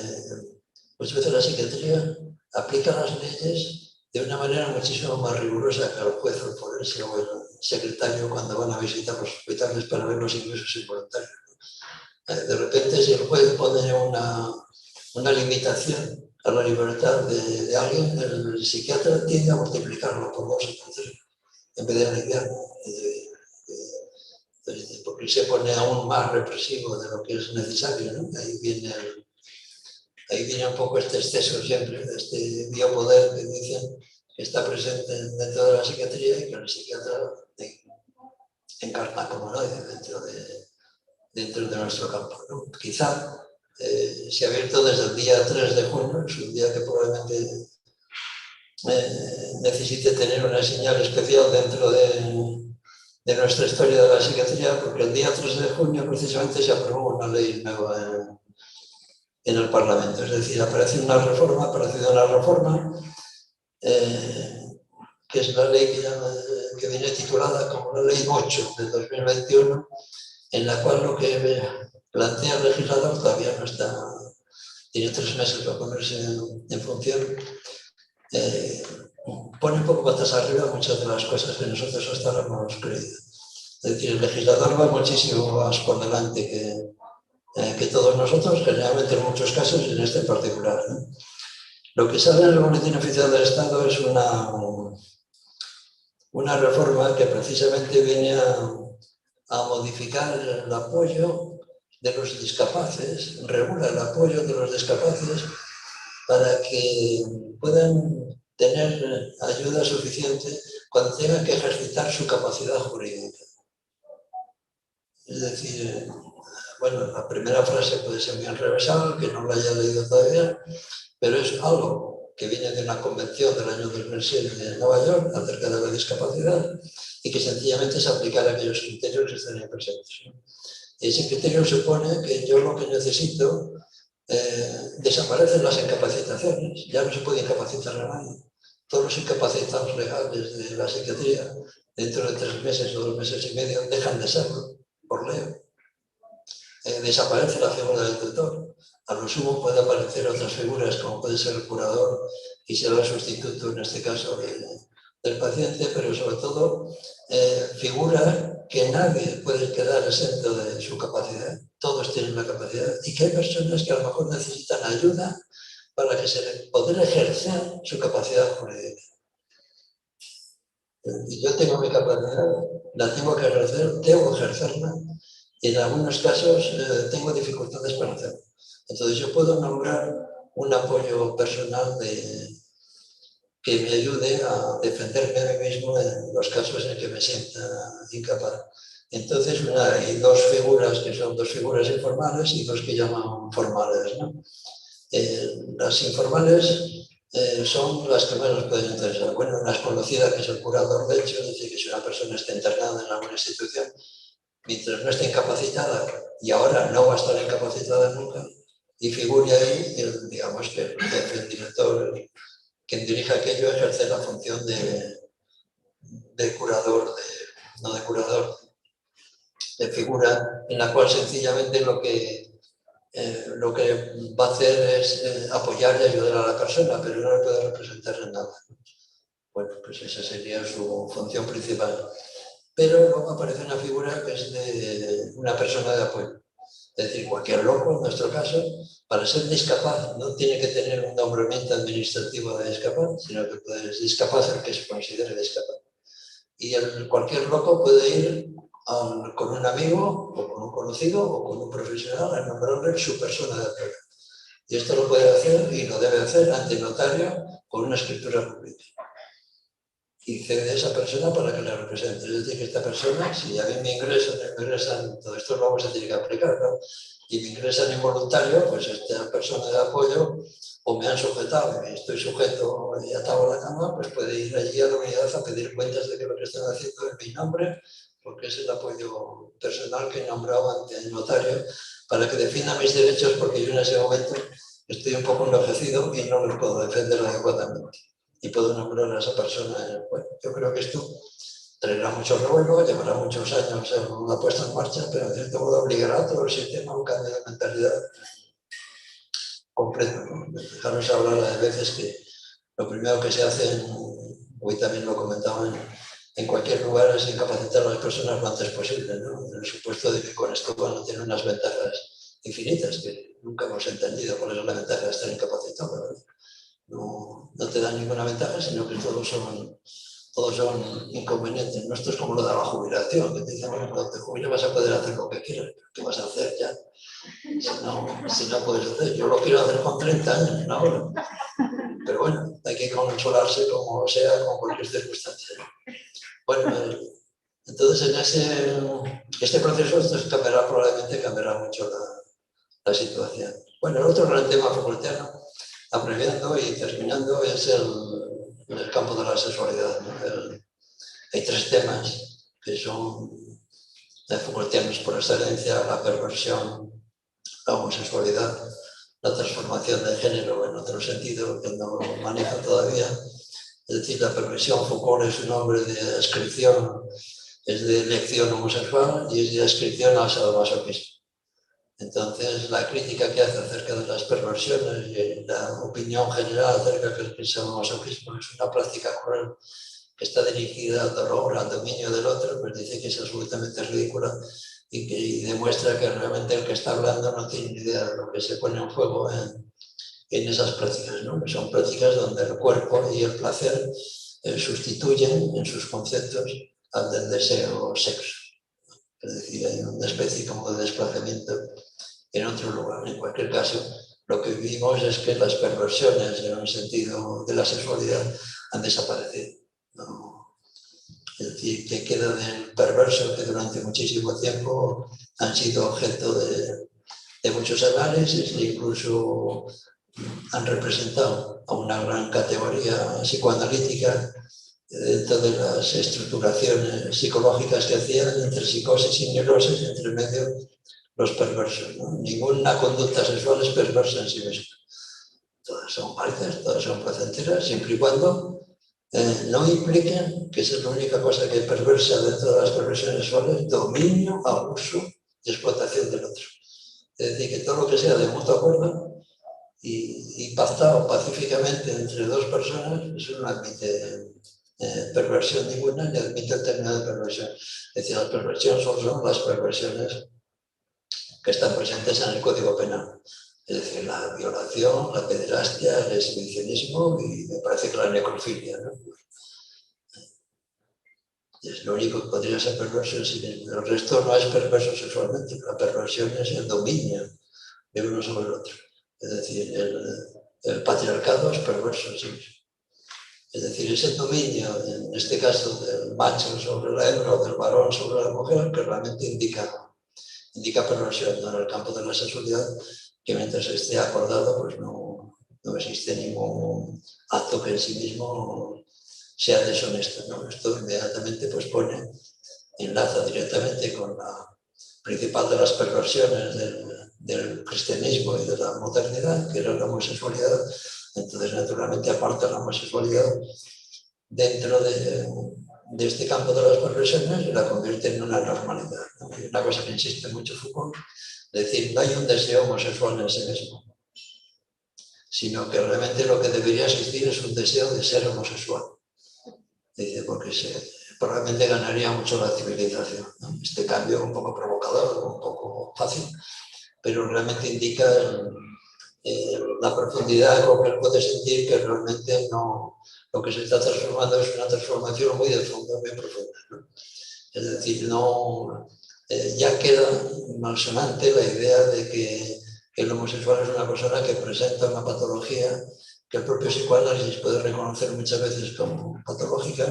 muchas veces la psiquiatría aplica las leyes de una manera muchísimo más rigurosa que el juez o el forense o el secretario cuando van a visitar los hospitales para ver los ingresos involuntarios. De repente, si el juez pone una limitación a la libertad de alguien, el psiquiatra tiende a multiplicarlo por 2 o por 3 en vez de aliviarlo, porque se pone aún más represivo de lo que es necesario, ¿no? Ahí viene un poco este exceso siempre, de este biopoder que dicen que está presente dentro de la psiquiatría y que el psiquiatra encarna como nadie dentro de nuestro campo, ¿no? Quizá se ha abierto desde el día 3 de junio, es un día que probablemente necesite tener una señal especial dentro de nuestra historia de la psiquiatría, porque el día 3 de junio precisamente se aprobó una ley nueva en el Parlamento, es decir, aparece una reforma que es la ley que viene titulada como la Ley 8 de 2021, en la cual lo que plantea el legislador todavía no está, tiene 3 meses para ponerse en función, pone un poco patas arriba muchas de las cosas que nosotros hasta ahora no hemos creído. Es decir, el legislador va muchísimo más por delante que todos nosotros, generalmente en muchos casos y en este en particular, ¿no? Lo que sale en el Boletín Oficial del Estado es una reforma que precisamente viene a modificar el apoyo de los discapaces, regula el apoyo de los discapaces para que puedan tener ayuda suficiente cuando tengan que ejercitar su capacidad jurídica. Es decir, bueno, la primera frase puede ser muy enrevesada, que no la haya leído todavía, pero es algo que viene de una convención del año 2006 de Nueva York acerca de la discapacidad y que sencillamente se aplica a aquellos criterios que están ahí presentes, ¿no? Y ese criterio supone que yo lo que necesito, desaparecen las incapacitaciones, ya no se puede incapacitar a nadie. Todos los incapacitados legales de la psiquiatría, dentro de 3 meses o 2 meses y medio, dejan de serlo, por ley. Desaparece la figura del tutor. A lo sumo puede aparecer otras figuras, como puede ser el curador y será el sustituto, en este caso, del paciente, pero sobre todo figura que nadie puede quedar exento de su capacidad. Todos tienen la capacidad y que hay personas que a lo mejor necesitan ayuda para que poder ejercer su capacidad jurídica. Y yo tengo mi capacidad, la tengo que ejercer, debo ejercerla, y en algunos casos tengo dificultades para hacerlo. Entonces yo puedo nombrar un apoyo personal que me ayude a defenderme a mí mismo en los casos en que me sienta incapaz. Entonces hay dos figuras que son dos figuras informales y dos que llaman formales, ¿no? Las informales son las que más nos pueden interesar. Bueno, una es conocida, que es el curador de hecho, es decir, que si una persona está internada en alguna institución, mientras no esté incapacitada, y ahora no va a estar incapacitada nunca, y figure ahí, digamos que el jefe, el director, quien dirige aquello, ejerce la función de curador, no de curador, de figura en la cual sencillamente lo que va a hacer es apoyar y ayudar a la persona, pero no le puede representar en nada. Bueno, pues esa sería su función principal. Pero luego aparece una figura que es de una persona de apoyo. Es decir, cualquier loco, en nuestro caso, para ser discapaz no tiene que tener un nombramiento administrativo de discapaz, sino que puede ser discapaz el que se considere discapaz. Y cualquier loco puede ir con un amigo o con un conocido o con un profesional a nombrarle su persona de apoyo. Y esto lo puede hacer y lo debe hacer ante notario con una escritura pública. Y cede a esa persona para que la represente. Es decir, que esta persona, si a mí me ingresan, todo esto luego se tiene que aplicar, ¿no? Y me ingresan involuntario, pues esta persona de apoyo, o me han sujetado, y estoy sujeto y atado a la cama, pues puede ir allí a la unidad a pedir cuentas de que lo que están haciendo es mi nombre, porque es el apoyo personal que he nombrado ante el notario para que defienda mis derechos, porque yo en ese momento estoy un poco envejecido y no los puedo defender adecuadamente. Y puedo nombrar a esa persona. Bueno, yo creo que esto traerá mucho revuelo, llevará muchos años en una puesta en marcha, pero en cierto modo obligará a todo el sistema a un cambio de mentalidad completo, ¿no? Dejaros hablar a veces que lo primero que se hace, hoy también lo comentaba en cualquier lugar, es incapacitar a las personas lo antes posible, ¿no? En el supuesto de que con esto van a tener unas ventajas infinitas, que nunca hemos entendido cuál es la ventaja de estar incapacitado, ¿verdad? No te dan ninguna ventaja, sino que todos son inconvenientes. No, esto es como lo de la jubilación, que te dicen, bueno, cuando te jubiles vas a poder hacer lo que quieras, ¿qué vas a hacer ya? Si no puedes hacer, yo lo quiero hacer con 30 años, ¿no? Ahora. Pero bueno, hay que consolarse como sea, con cualquier circunstancia. Bueno, entonces en este proceso esto probablemente cambiará mucho la situación. Bueno, el otro gran tema Foucaultiano, abreviando y terminando, es el campo de la sexualidad, ¿no? Hay tres temas que son Foucaultianos por excelencia: la perversión, la homosexualidad, la transformación de género en otro sentido que no maneja todavía. Es decir, la perversión, Foucault es un hombre de adscripción, es de elección homosexual y es de adscripción al sadomasoquismo. Entonces, la crítica que hace acerca de las perversiones y la opinión general acerca del sadomasoquismo es una práctica cruel que está dirigida al dolor, al dominio del otro, pues dice que es absolutamente ridícula y demuestra que realmente el que está hablando no tiene ni idea de lo que se pone en juego en esas prácticas, ¿no? Que son prácticas donde el cuerpo y el placer sustituyen en sus conceptos al del deseo o sexo. Es decir, hay una especie como de desplazamiento en otro lugar. En cualquier caso, lo que vivimos es que las perversiones en un sentido de la sexualidad han desaparecido, ¿no? Es decir, que queda del perverso que durante muchísimo tiempo han sido objeto de muchos análisis e incluso han representado a una gran categoría psicoanalítica dentro de las estructuraciones psicológicas que hacían entre psicosis y neurosis, entre medio los perversos, ¿no? Ninguna conducta sexual es perversa en sí misma. Todas son válidas, todas son placenteras, siempre y cuando no impliquen, que esa es la única cosa que es perversa dentro de las perversiones sexuales, dominio, abuso y explotación del otro. Es decir, que todo lo que sea de mutuo acuerdo y pactado pacíficamente entre dos personas, eso no admite perversión ninguna, ni admite el término de perversión. Es decir, las perversiones son las perversiones que están presentes en el Código Penal. Es decir, la violación, la pederastia, el exhibicionismo y me parece que la necrofilia, ¿no? Es lo único que podría ser perverso en sí mismo. El resto no es perverso sexualmente, la perversión es el dominio de uno sobre el otro. Es decir, el patriarcado es perverso en sí mismo. Es decir, ese dominio, en este caso del macho sobre la hembra o del varón sobre la mujer, que realmente indica perversión, ¿no? En el campo de la sexualidad, que mientras esté acordado, pues no existe ningún acto que en sí mismo sea deshonesto, ¿no? Esto inmediatamente pues enlaza directamente con la principal de las perversiones del cristianismo y de la modernidad, que era la homosexualidad. Entonces, naturalmente, aparta la homosexualidad dentro de este campo de las perversiones y la convierte en una normalidad, ¿no? Y una cosa que insiste mucho Foucault, es decir, no hay un deseo homosexual en sí mismo, sino que realmente lo que debería existir es un deseo de ser homosexual. Dice, porque probablemente ganaría mucho la civilización, ¿no? Este cambio un poco provocador, un poco fácil, pero realmente indica la profundidad con que él puede sentir que realmente no, lo que se está transformando es una transformación muy de fondo, muy profunda, ¿no? Es decir, ya queda malsonante la idea de que el homosexual es una persona que presenta una patología que el propio psicoanálisis puede reconocer muchas veces como patológica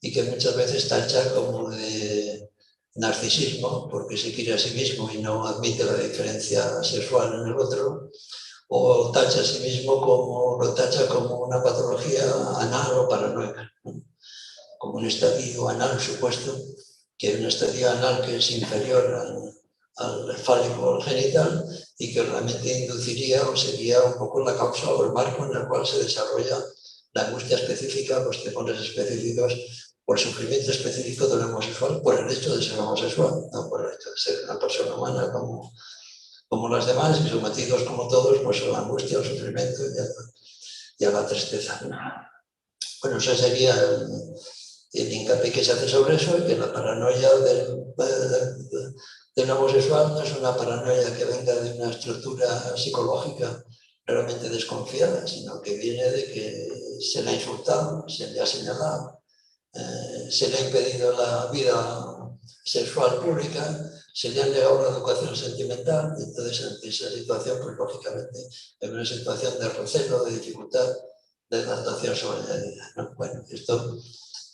y que muchas veces tacha como de narcisismo, porque se quiere a sí mismo y no admite la diferencia sexual en el otro, o tacha a sí mismo lo tacha como una patología anal o paranoica, ¿no? Como un estadio anal supuesto, que es un estadio anal que es inferior al fálico, al genital, y que realmente induciría o sería un poco la causa o el marco en el cual se desarrolla la angustia específica, los temores específicos o el sufrimiento específico del homosexual por el hecho de ser homosexual, no por el hecho de ser una persona humana como las demás y sometidos como todos pues a la angustia, al sufrimiento y a la tristeza. Bueno, ese sería el hincapié que se hace sobre eso, y que la paranoia del homosexual no es una paranoia que venga de una estructura psicológica realmente desconfiada, sino que viene de que se le ha insultado, se le ha señalado, se le ha impedido la vida sexual pública, se le ha negado la educación sentimental, y entonces ante esa situación, pues lógicamente es una situación de recelo, de dificultad, de adaptación sobreañadida, ¿no? Bueno, esto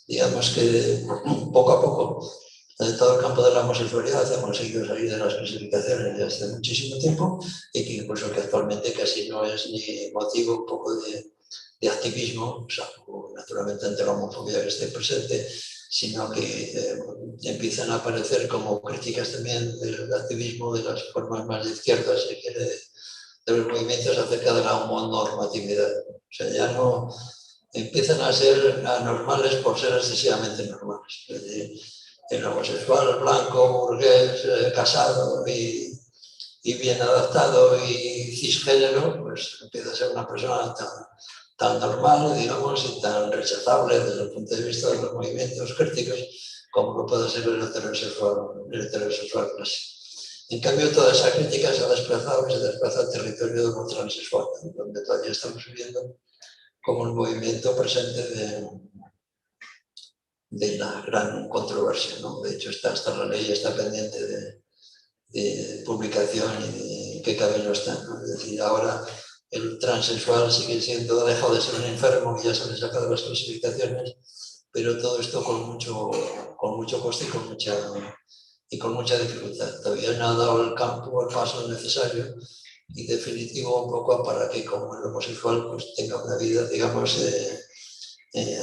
digamos que poco a poco en todo el campo de la homosexualidad ha conseguido salir de las clasificaciones desde hace muchísimo tiempo y que incluso que actualmente casi no es ni motivo un poco de activismo, o sea, naturalmente ante la homofobia que esté presente, sino que empiezan a aparecer como críticas también del activismo de las formas más de izquierda, si quiere, de los movimientos acerca de la homonormatividad. O sea, ya no empiezan a ser anormales por ser excesivamente normales. Es decir, el homosexual blanco, burgués, casado y bien adaptado y cisgénero, pues empieza a ser una persona tan normal, digamos, y tan rechazable desde el punto de vista de los movimientos críticos como lo puede ser el heterosexual clásico. En cambio, toda esa crítica se ha desplazado y se desplaza al territorio de lo transexual, donde todavía estamos viviendo como un movimiento presente de la gran controversia, ¿no? De hecho, hasta la ley está pendiente de publicación y de qué camino está, ¿no? Es decir, ahora el transexual sigue siendo, ha dejado de ser un enfermo y ya se le saca de las clasificaciones, pero todo esto con mucho coste y con mucha dificultad. Todavía no ha dado el paso necesario y definitivo un poco para que como el homosexual pues tenga una vida, digamos,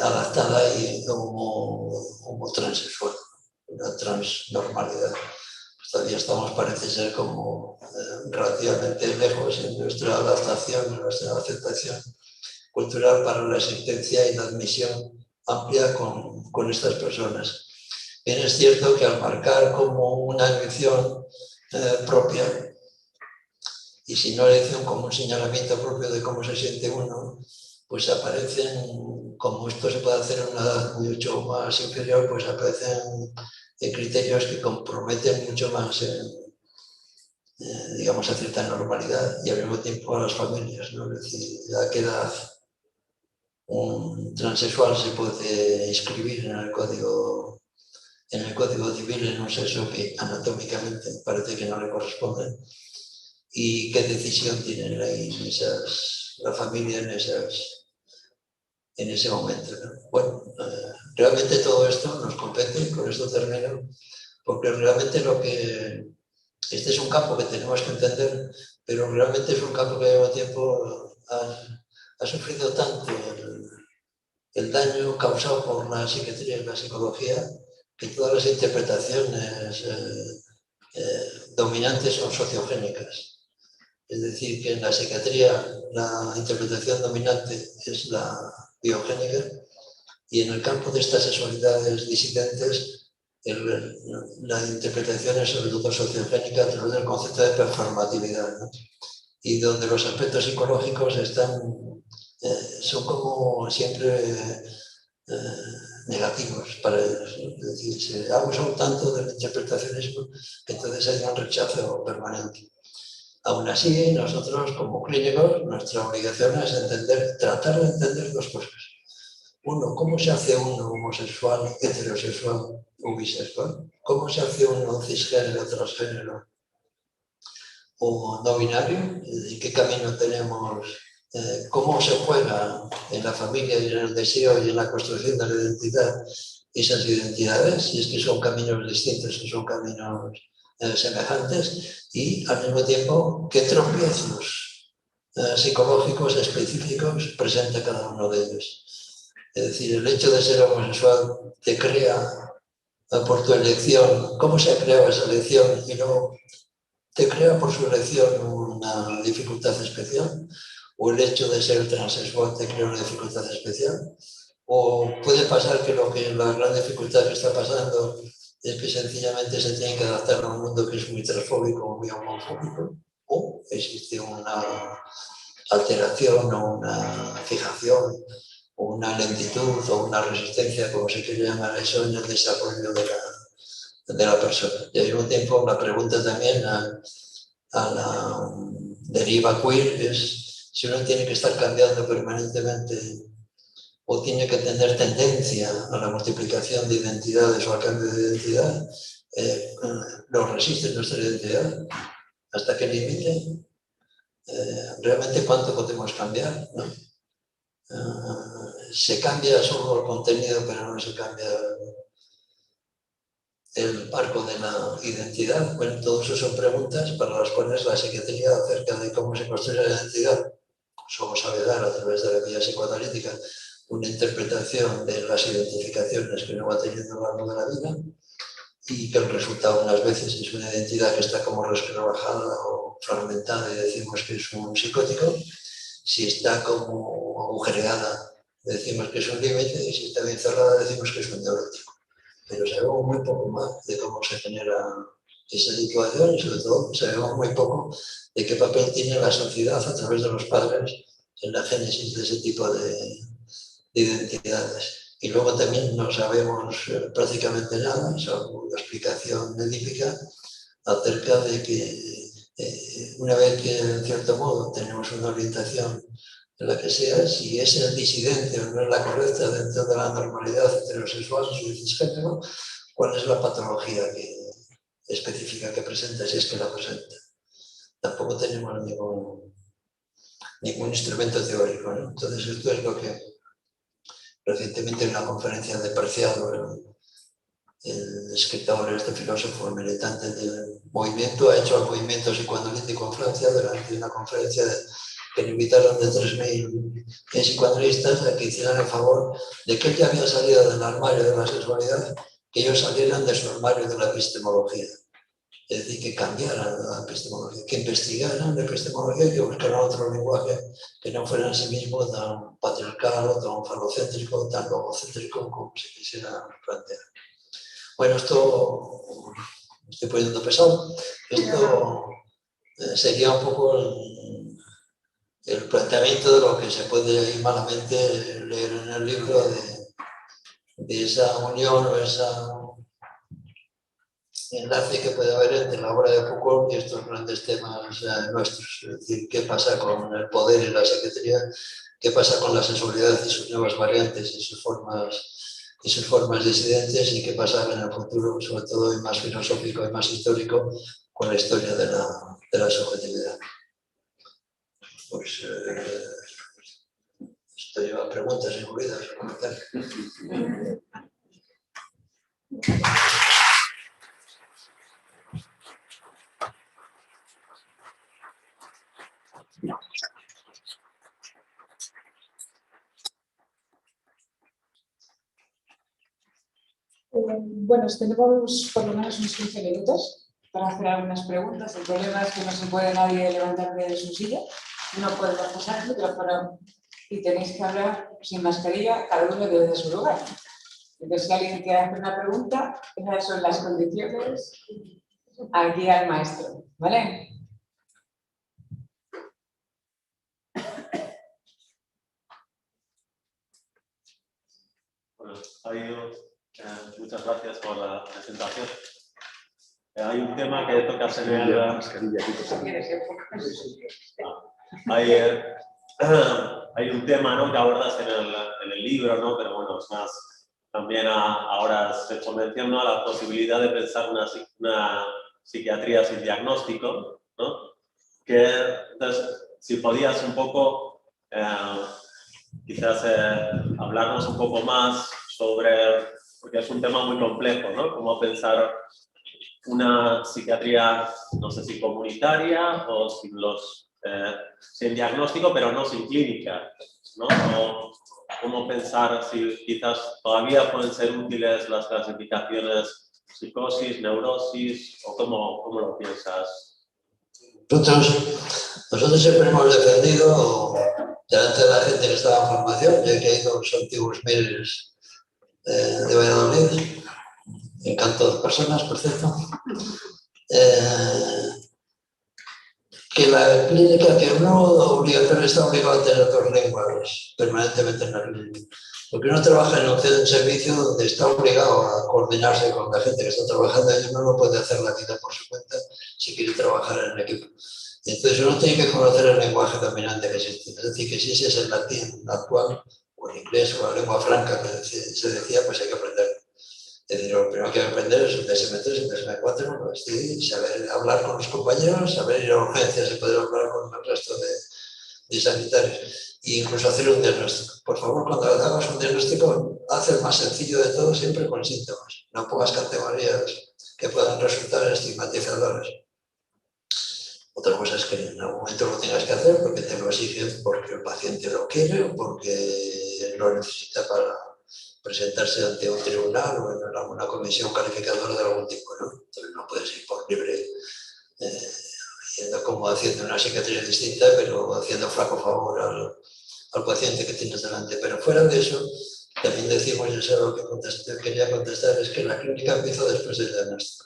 adaptada y como transexual, una transnormalidad. Pues todavía estamos, parece ser, como relativamente lejos en nuestra adaptación, en nuestra aceptación cultural para la existencia y la admisión amplia con estas personas. Bien, es cierto que al marcar como una elección propia, y si no elección como un señalamiento propio de cómo se siente uno, pues aparecen, como esto se puede hacer en una edad mucho más inferior, pues aparecen criterios que comprometen mucho más, digamos, a cierta normalidad y al mismo tiempo a las familias, ¿no? Es decir, a qué edad un transexual se puede inscribir en el código civil en un sexo que anatómicamente parece que no le corresponde, y qué decisión tiene la familia en ese momento, ¿no? Bueno, realmente todo esto nos compete, y con esto termino, porque realmente este es un campo que tenemos que entender, pero realmente es un campo que al mismo tiempo ha sufrido tanto el daño causado por la psiquiatría y la psicología, que todas las interpretaciones dominantes son sociogénicas. Es decir, que en la psiquiatría la interpretación dominante es la biogénica, y en el campo de estas sexualidades disidentes la interpretación es sobre todo sociogénica a través del concepto de performatividad, ¿no? Y donde los aspectos psicológicos son como siempre negativos para ellos, ¿no? Es decir, se abusa un tanto del interpretacionismo que entonces hay un rechazo permanente. Aún así, nosotros como clínicos, nuestra obligación es tratar de entender dos cosas. Uno, ¿cómo se hace uno homosexual, heterosexual o bisexual? ¿Cómo se hace uno cisgénero, transgénero o no binario? ¿Y qué camino tenemos? ¿Cómo se juega en la familia y en el deseo y en la construcción de la identidad esas identidades? Si es que son caminos distintos o son caminos semejantes, y al mismo tiempo, ¿qué tropiezos psicológicos específicos presenta cada uno de ellos? Es decir, el hecho de ser homosexual te crea por tu elección, ¿cómo se ha creado esa elección? Y luego te crea por su elección una dificultad especial, o el hecho de ser transexual te crea una dificultad especial, o puede pasar que la gran dificultad que está pasando es que sencillamente se tiene que adaptar a un mundo que es muy transfóbico o muy homofóbico, o existe una alteración o una fijación o una lentitud o una resistencia, como se quiere llamar eso, en el desarrollo de la persona. Y al mismo tiempo la pregunta también a la deriva queer es si uno tiene que estar cambiando permanentemente o tiene que tener tendencia a la multiplicación de identidades o al cambio de identidad, nos resiste nuestra identidad. ¿Hasta qué límite? ¿Realmente cuánto podemos cambiar? ¿No? Se cambia solo el contenido, pero no se cambia el marco de la identidad. Bueno, todo eso son preguntas para las cuales la psiquiatría acerca de cómo se construye la identidad solo sabe dar a través de la vía psicoanalítica una interpretación de las identificaciones que uno va teniendo a lo largo de la vida, y que el resultado unas veces es una identidad que está como resquebrajada o fragmentada y decimos que es un psicótico. Si está como agujereada decimos que es un límite, y si está bien cerrada decimos que es un neurótico. Pero sabemos muy poco más de cómo se genera esa situación, y sobre todo sabemos muy poco de qué papel tiene la sociedad a través de los padres en la génesis de ese tipo de identidades. Y luego también no sabemos prácticamente nada, salvo la explicación edípica, acerca de que una vez que en cierto modo tenemos una orientación en la que sea, si es el disidente o no es la correcta dentro de la normalidad heterosexual o cisgénero, cuál es la patología específica que presenta, si es que la presenta. Tampoco tenemos ningún instrumento teórico, ¿no? Entonces esto es lo que recientemente en una conferencia de Preciado, el escritor, este filósofo militante del movimiento, ha hecho el movimiento psicoanalítico en Francia durante una conferencia que le invitaron de 3.000 psicoanalistas a que hicieran el favor de que él ya había salido del armario de la sexualidad, que ellos salieran de su armario de la epistemología. Es decir, que cambiaran la epistemología, que investigaran la epistemología y que buscaran otro lenguaje que no fuera en sí mismo tan patriarcal o tan falocéntrico, tan logocéntrico como se quisiera plantear. Bueno, esto me estoy poniendo pesado. Esto sería un poco el planteamiento de lo que se puede malamente leer en el libro de esa unión o esa enlace que puede haber entre la obra de Foucault y estos grandes temas nuestros. Es decir, qué pasa con el poder y la psiquiatría, qué pasa con la sexualidad y sus nuevas variantes y sus formas disidentes, y qué pasa en el futuro, sobre todo y más filosófico y más histórico, con la historia de la subjetividad. Pues Esto lleva preguntas incluidas o comentarios. Bueno, tenemos por lo menos unos 15 minutos para hacer algunas preguntas. El problema es que no se puede nadie levantar de su silla, no podemos pasar el micrófono y tenéis que hablar sin mascarilla, cada uno desde su lugar. Entonces, si alguien quiere hacer una pregunta, esas son las condiciones aquí al maestro, ¿vale? Bueno, muchas gracias por la presentación. Hay un tema que tocas en el... Hay un tema, ¿no?, que abordas en el libro, ¿no? Pero bueno, es más, también ahora has hecho mención, ¿no?, a la posibilidad de pensar una psiquiatría sin diagnóstico, ¿no? Entonces, si podías un poco, quizás hablarnos un poco más sobre, porque es un tema muy complejo, ¿no? Cómo pensar una psiquiatría, no sé si comunitaria o sin diagnóstico, pero no sin clínica, ¿no? O cómo pensar si quizás todavía pueden ser útiles las clasificaciones psicosis, neurosis, o cómo lo piensas. Nosotros siempre hemos defendido, delante de la gente que estaba en formación, yo que he ido a los antiguos miles de Valladolid, encanto de personas, por cierto, que la clínica, que uno obligatorio está obligado a tener 2 lenguas permanentemente en la clínica. Porque uno trabaja en un servicio donde está obligado a coordinarse con la gente que está trabajando y uno no puede hacer la vida por su cuenta si quiere trabajar en equipo. Y entonces uno tiene que conocer el lenguaje dominante que existe. Es decir, que si ese es el latín actual, o el inglés, o la lengua franca que se decía, pues hay que aprenderlo. Es decir, lo primero que hay que aprender es un DSM-3, un DSM-4, saber hablar con los compañeros, saber ir a urgencias y poder hablar con el resto de sanitarios. E incluso hacer un diagnóstico. Por favor, cuando hagas un diagnóstico, haz el más sencillo de todo, siempre con síntomas. No pongas categorías que puedan resultar estigmatizadoras. Otra cosa es que en algún momento lo tengas que hacer porque te lo exigen, porque el paciente lo quiere o porque lo necesita para presentarse ante un tribunal o en alguna comisión calificadora de algún tipo, ¿no? Entonces no puedes ir por libre haciendo una psiquiatría distinta, pero haciendo flaco favor al paciente que tienes delante. Pero fuera de eso, también decimos, y eso es lo que quería contestar, es que la clínica empieza después del diagnóstico.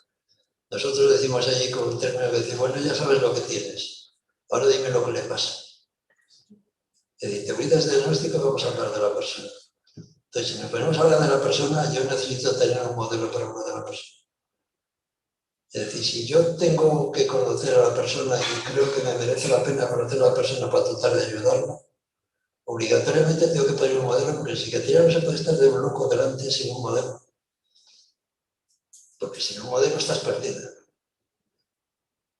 Nosotros decimos allí con un término que dice, bueno, ya sabes lo que tienes, ahora dime lo que le pasa. Es decir, te olvidas del diagnóstico, vamos a hablar de la persona. Entonces, si nos ponemos a hablar de la persona, yo necesito tener un modelo para hablar de la persona. Es decir, si yo tengo que conocer a la persona y creo que me merece la pena conocer a la persona para tratar de ayudarla, obligatoriamente tengo que poner un modelo, porque en psiquiatría no se puede estar de un loco delante sin un modelo. Porque sin un modelo estás perdida.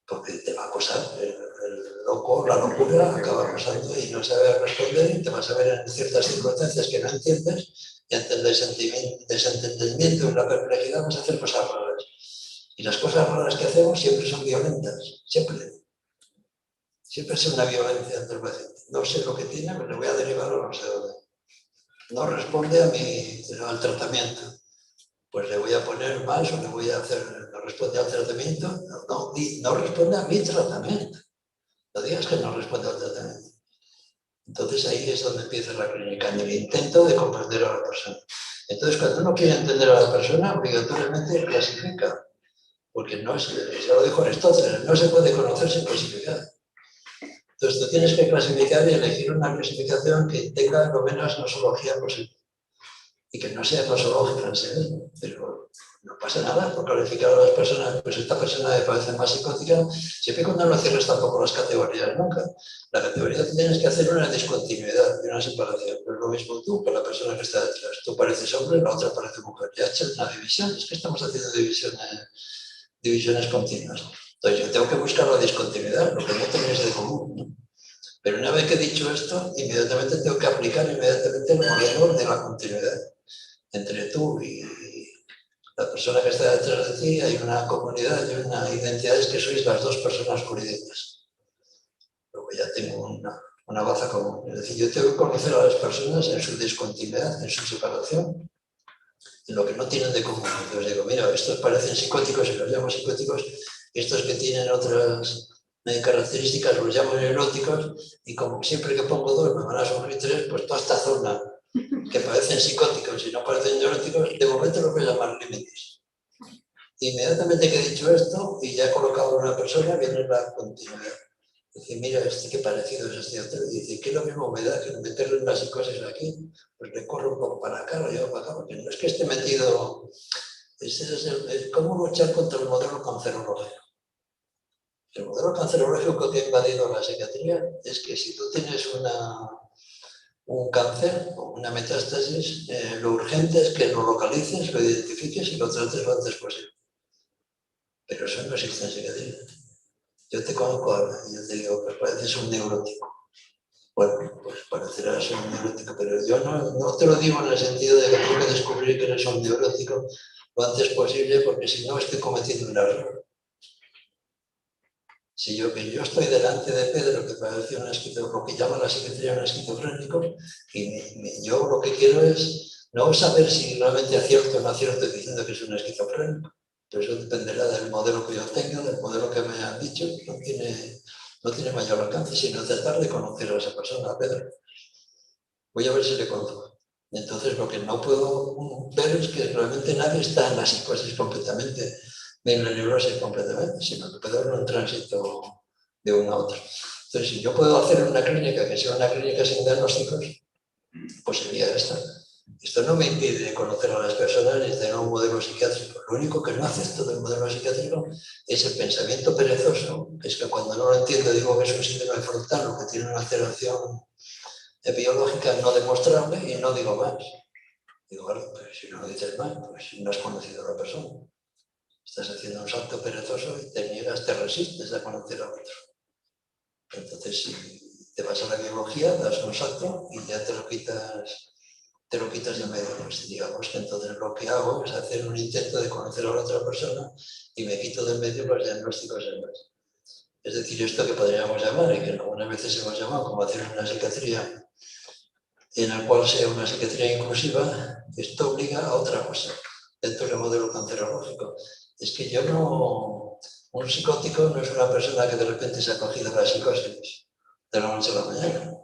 Porque te va a acosar el loco, la locura acaba acosando y no sabe responder y te vas a ver en ciertas circunstancias que no entiendes y ante el desentendimiento y la perplejidad vas a hacer cosas raras. Y las cosas raras que hacemos siempre son violentas, siempre. Siempre es una violencia ante el paciente. No sé lo que tiene, pero le voy a derivar o no sé dónde. No responde al tratamiento. Pues le voy a poner más o le voy a hacer, no responde al tratamiento, no responde a mi tratamiento. No digas que no responde al tratamiento. Entonces ahí es donde empieza la clínica, en el intento de comprender a la persona. Entonces cuando uno quiere entender a la persona, obligatoriamente clasifica. Porque no es, ya lo dijo Aristóteles, no se puede conocer sin clasificar. Entonces tú tienes que clasificar y elegir una clasificación que tenga lo menos nosología posible. Y que no sea nosológica en sí mismo, pero no pasa nada por calificar a las personas, pues esta persona me parece más psicótica, siempre y cuando no cierres tampoco las categorías nunca. La categoría que tienes que hacer una discontinuidad y una separación, no es lo mismo tú que la persona que está detrás. Tú pareces hombre, la otra parece mujer. Ya echas una división, es que estamos haciendo divisiones continuas. Entonces yo tengo que buscar la discontinuidad, lo que no tenéis de común, ¿no? Pero una vez que he dicho esto, inmediatamente tengo que aplicar inmediatamente el modelo de la continuidad entre tú y la persona que está detrás de ti. Hay una comunidad y una identidad, es que sois las dos personas jurídicas. Luego ya tengo una baza común. Es decir, yo tengo que conocer a las personas en su discontinuidad, en su separación, en lo que no tienen de común. Entonces digo, mira, estos parecen psicóticos y los llamo psicóticos, y estos que tienen otras características los llamo neuróticos, y como siempre que pongo 2 me van a surgir 3, pues toda esta zona que parecen psicóticos y no parecen neuróticos, de momento los voy a llamar límites. Inmediatamente que he dicho esto y ya he colocado a una persona, viene la continuidad. Dice, mira, qué parecido es este otro. Dice, ¿qué lo mismo me da que meterle en la psicosis aquí? Pues le corro un poco para acá, lo llevo para acá, porque no es que esté metido. Es cómo luchar contra el modelo cancerológico. El modelo cancerológico que ha invadido la psiquiatría es que si tú tienes un cáncer o una metástasis, lo urgente es que lo localices, lo identifiques y lo trates lo antes posible. Pero eso no existe en psiquiatría. Yo te conozco ahora y yo te digo, pues pareces un neurótico. Bueno, pues parecerás un neurótico, pero yo no te lo digo en el sentido de que tengo que descubrir que eres un neurótico lo antes posible, porque si no estoy cometiendo un error. Si yo estoy delante de Pedro, que parece lo que llama la psiquiatría un esquizofrénico, y yo lo que quiero es no saber si realmente acierto o no acierto diciendo que es un esquizofrénico. Pero eso dependerá del modelo que yo tenga, del modelo que me han dicho. No tiene mayor alcance, sino tratar de conocer a esa persona, a Pedro. Voy a ver si le conozco. Entonces, lo que no puedo ver es que realmente nadie está en la psicosis completamente, ni en la neurosis completamente, sino que puede haber un tránsito de uno a otro. Entonces, si yo puedo hacer una clínica que sea una clínica sin diagnósticos, pues sería esta. Esto no me impide conocer a las personas ni tener un modelo psiquiátrico. Lo único que no acepto del modelo psiquiátrico es el pensamiento perezoso, que es que cuando no lo entiendo digo que es un síndrome frontal o que tiene una alteración biológica no demostrable y no digo más. Digo, vale, pero si no lo dices más, pues no has conocido a la persona. Estás haciendo un salto perezoso y te niegas, te resistes a conocer a otro. Entonces, si te vas a la biología, das un salto y ya te lo quitas de medio. Pues digamos que entonces lo que hago es hacer un intento de conocer a la otra persona y me quito de medio los diagnósticos en más. Es decir, esto que podríamos llamar, y que algunas veces hemos llamado como hacer una psiquiatría en el cual sea una psiquiatría inclusiva, esto obliga a otra cosa dentro del modelo cancerológico. Es que un psicótico no es una persona que de repente se ha cogido la psicosis de la noche a la mañana.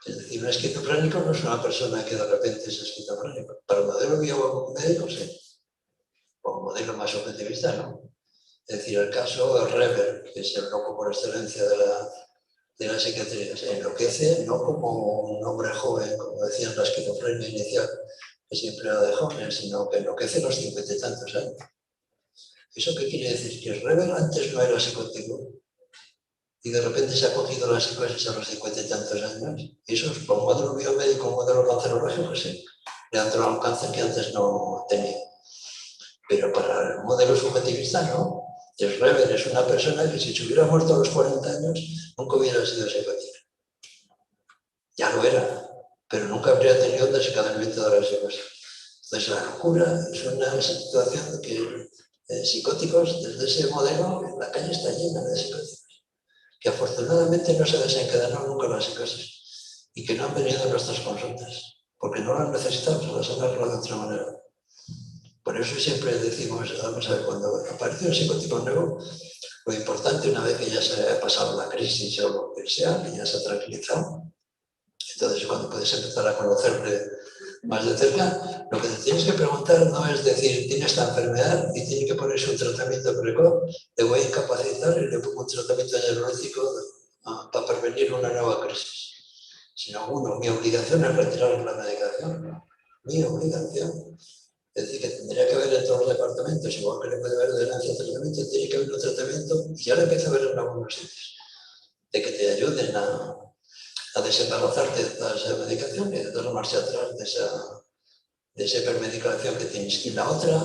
Es decir, un esquizofrénico no es una persona que de repente es esquizofrénico. Para el modelo biomédico, sí. O un modelo más objetivista, no. Es decir, el caso de Reber, que es el loco por excelencia de la psiquiatría, se enloquece no como un hombre joven, como decían la esquizofrenia inicial, que siempre era de jóvenes, sino que enloquece a los 50 y tantos años. ¿Eso qué quiere decir? Que Reber antes no era psicótico y de repente se ha cogido la psicosis a los 50 y tantos años. Eso es por un modelo biomédico, un modelo cancerológico, sí. Le han entrado un cáncer que antes no tenía. Pero para el modelo subjetivista no. Reber es una persona que si se hubiera muerto a los 40 años nunca hubiera sido psicótica. Ya lo era, pero nunca habría tenido un desencadenamiento de la psicosis. Entonces la locura es una situación que psicóticos, desde ese modelo, la calle está llena de psicóticos, que afortunadamente no se desencadenó nunca la psicosis y que no han venido a nuestras consultas, porque no las necesitamos, las han arreglado de otra manera. Por eso siempre decimos, vamos a ver, cuando aparece un psicótico nuevo, lo importante una vez que ya se ha pasado la crisis o lo que sea, que ya se ha tranquilizado, entonces cuando puedes empezar a conocerle más de cerca, lo que te tienes que preguntar no es decir, tiene esta enfermedad y tiene que ponerse un tratamiento precoz, le voy a incapacitar y le pongo un tratamiento neurológico para prevenir una nueva crisis. Sino, mi obligación es retirar la medicación, mi obligación. Es decir, que tendría que haber en todos los departamentos, igual que le puede haber delante del tratamiento, tiene que haber un tratamiento, y ya lo empieza a ver en algunos sitios, de que te ayuden a desembarazarte de toda esa medicación y de dar marcha atrás de esa hipermedicación que tienes. Y la otra,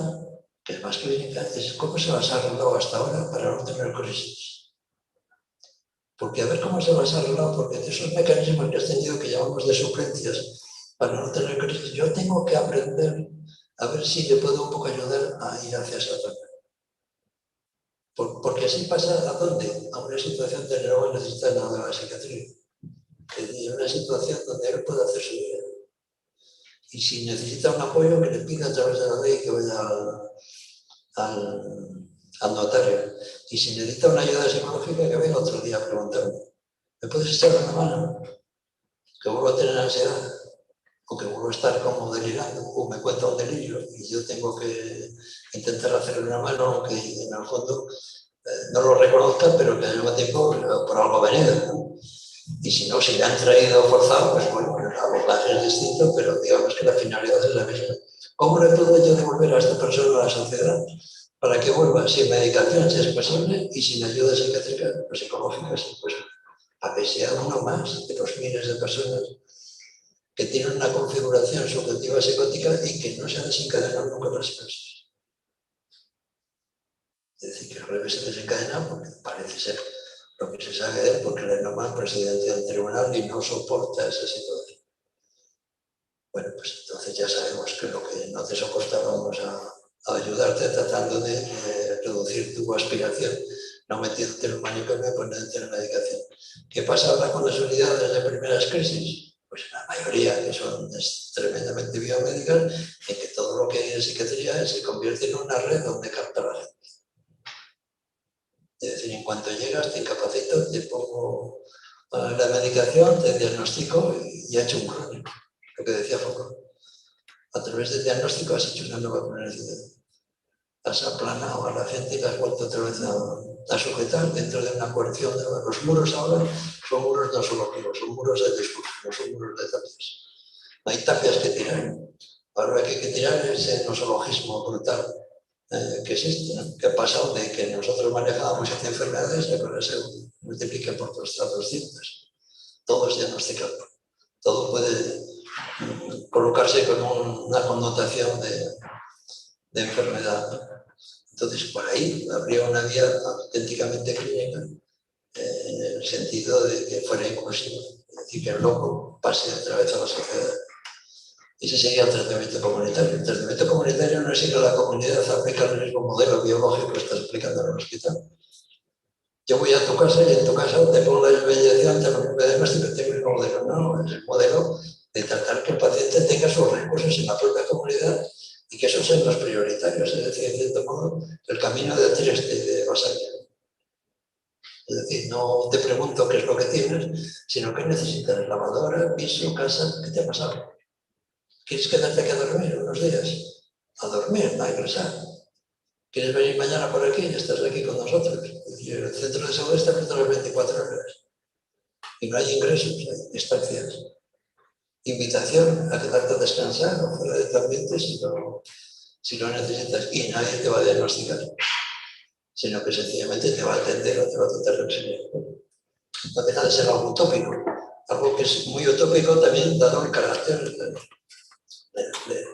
que es más clínica, es cómo se las ha arreglado hasta ahora para no tener crisis. porque a ver cómo se las ha arreglado, porque de esos mecanismos que has tenido que llamamos de suplencias para no tener crisis, yo tengo que aprender a ver si le puedo un poco ayudar a ir hacia esa zona. Porque así pasa ¿a dónde? A una situación donde no necesita nada de la psiquiatría. Es una situación donde él puede hacer su vida. Y si necesita un apoyo, que le pida a través de la ley que vaya al notario. Y si necesita una ayuda psicológica, que venga otro día a preguntarme. ¿Me puedes echar una mano? Que vuelvo a tener ansiedad. O que vuelvo a estar como delirando. O me cuenta un delirio. Y yo tengo que intentar hacerle una mano, aunque en el fondo no lo reconozca, pero que al mismo tiempo por algo venido, ¿no? Y si no, si le han traído forzado, pues bueno, el abordaje es distinto, pero digamos que la finalidad es la misma. ¿Cómo le puedo yo devolver a esta persona a la sociedad para que vuelva sin medicación, si es posible, y sin ayuda psiquiátrica o psicológica, si es posible? A que sea uno más de los miles de personas que tienen una configuración subjetiva psicótica y que no se han desencadenado nunca las cosas. Es decir, que al revés se desencadena porque parece ser lo que se sabe de él, porque le nombran presidente del tribunal y no soporta esa situación. Bueno, pues entonces ya sabemos que lo que no te soporta vamos a ayudarte tratando de reducir tu aspiración, no metiéndote en un manicomio, poniéndote en medicación. ¿Qué pasa ahora con las unidades de primeras crisis? Pues la mayoría, que son tremendamente biomédicas, en que todo lo que hay en psiquiatría se convierte en una red donde capta la gente. Es decir, en cuanto llegas, te incapacito, te pongo la medicación, te diagnostico y he hecho un crónico. Lo que decía Foucault. A través del diagnóstico has hecho una nueva planicidad. Has aplanado a la gente y la has vuelto otra vez a sujetar dentro de una coerción. Los muros ahora son muros no soloquivos, son muros de discurso, no son muros de tapias. No hay tapias que tirar. Ahora lo que hay que tirar es el nosologismo brutal que existe, ¿no? Que ha pasado de que nosotros manejábamos 7 enfermedades y ahora se multiplica por 200. Todo es diagnosticable. Todo puede colocarse con una connotación de enfermedad, ¿no? Entonces, por ahí habría una vía auténticamente clínica en el sentido de que fuera inclusiva, es decir, que el loco pase otra vez a la sociedad. Ese sería el tratamiento comunitario. El tratamiento comunitario no es ir a la comunidad a aplicar el mismo modelo biológico que estás aplicando en el hospital. Yo voy a tu casa y en tu casa te pongo la mediación, te diagnostico, tengo el mismo modelo. No, es el modelo de tratar que el paciente tenga sus recursos en la propia comunidad y que esos sean los prioritarios. Es decir, en cierto modo, el camino de Trieste de Basalia. Es decir, no te pregunto qué es lo que tienes, sino qué necesitas: lavadora, piso, casa, ¿qué te ha pasado? ¿Quieres quedarte aquí a dormir unos días? A dormir, no a ingresar. ¿Quieres venir mañana por aquí? Y estás aquí con nosotros. Es decir, el centro de salud está abierto las 24 horas. Y no hay ingresos, hay estancias. Invitación a quedarte a descansar o fuera de tu ambiente si lo necesitas. Y nadie te va a diagnosticar, sino que sencillamente te va a atender o te va a tratar de auxiliar. No deja de ser algo utópico. Algo que es muy utópico también, dado el carácter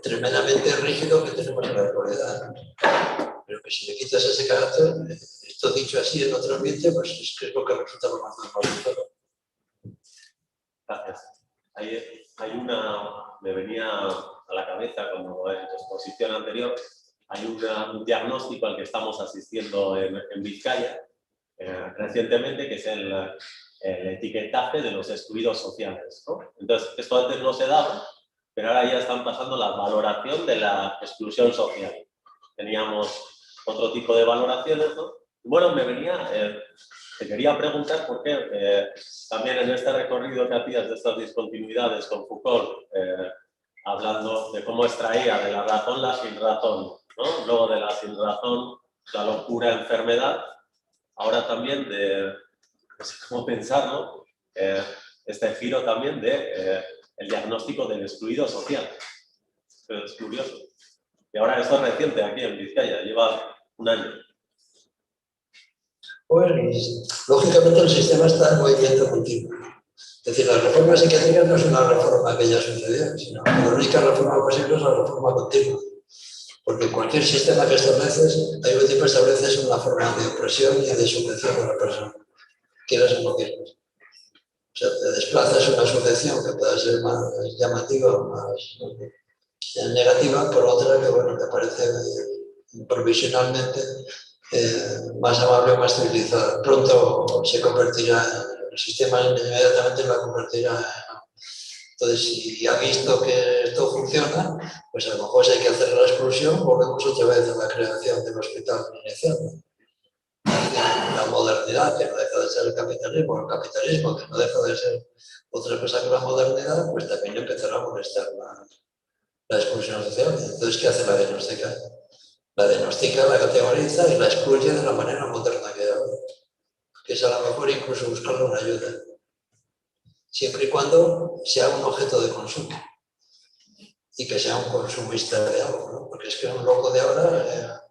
tremendamente rígido que tenemos en la actualidad. Pero que si le quitas ese carácter, esto dicho así en otro ambiente, pues es que es lo que resulta lo más normal. Gracias. Me venía a la cabeza cuando en tu exposición anterior, hay un diagnóstico al que estamos asistiendo en Vizcaya recientemente, que es el etiquetaje de los excluidos sociales, ¿no? Entonces, esto antes no se daba, pero ahora ya están pasando la valoración de la exclusión social. Teníamos otro tipo de valoraciones, ¿no? Bueno, te quería preguntar por qué también en este recorrido que hacías de estas discontinuidades con Foucault, hablando de cómo extraía de la razón la sinrazón, ¿no? Luego de la sinrazón la locura, enfermedad, ahora también de no sé cómo pensarlo, este giro también de el diagnóstico del excluido social. Pero es curioso. Y ahora esto es reciente aquí en Vizcaya, lleva un año. Pues, lógicamente el sistema está en movimiento continuo. Es decir, la reforma psiquiátrica no es una reforma que ya sucedió, sino que la única reforma posible es la reforma continua. Porque cualquier sistema que estableces, hay un tiempo estableces una forma de opresión y de sujeción de la persona. quieras o no quieras. O sea, te desplazas una sujeción que pueda ser más llamativa o más negativa por otra que, bueno, que parece provisionalmente más amable o más civilizada. Pronto se convertirá, el sistema inmediatamente la convertirá en... Entonces, si ha visto que esto funciona, pues a lo mejor si hay que hacer la exclusión, volvemos otra vez a la creación del hospital inicial. La modernidad, que no deja de ser el capitalismo, que no deja de ser otra cosa que la modernidad, pues también empezará a molestar la exclusión social. Entonces, ¿qué hace la diagnostica? La diagnostica, la categoriza y la excluye de la manera moderna que ahora, que es a lo mejor incluso buscarle una ayuda, siempre y cuando sea un objeto de consumo y que sea un consumista de algo, ¿no? Porque es que un loco de ahora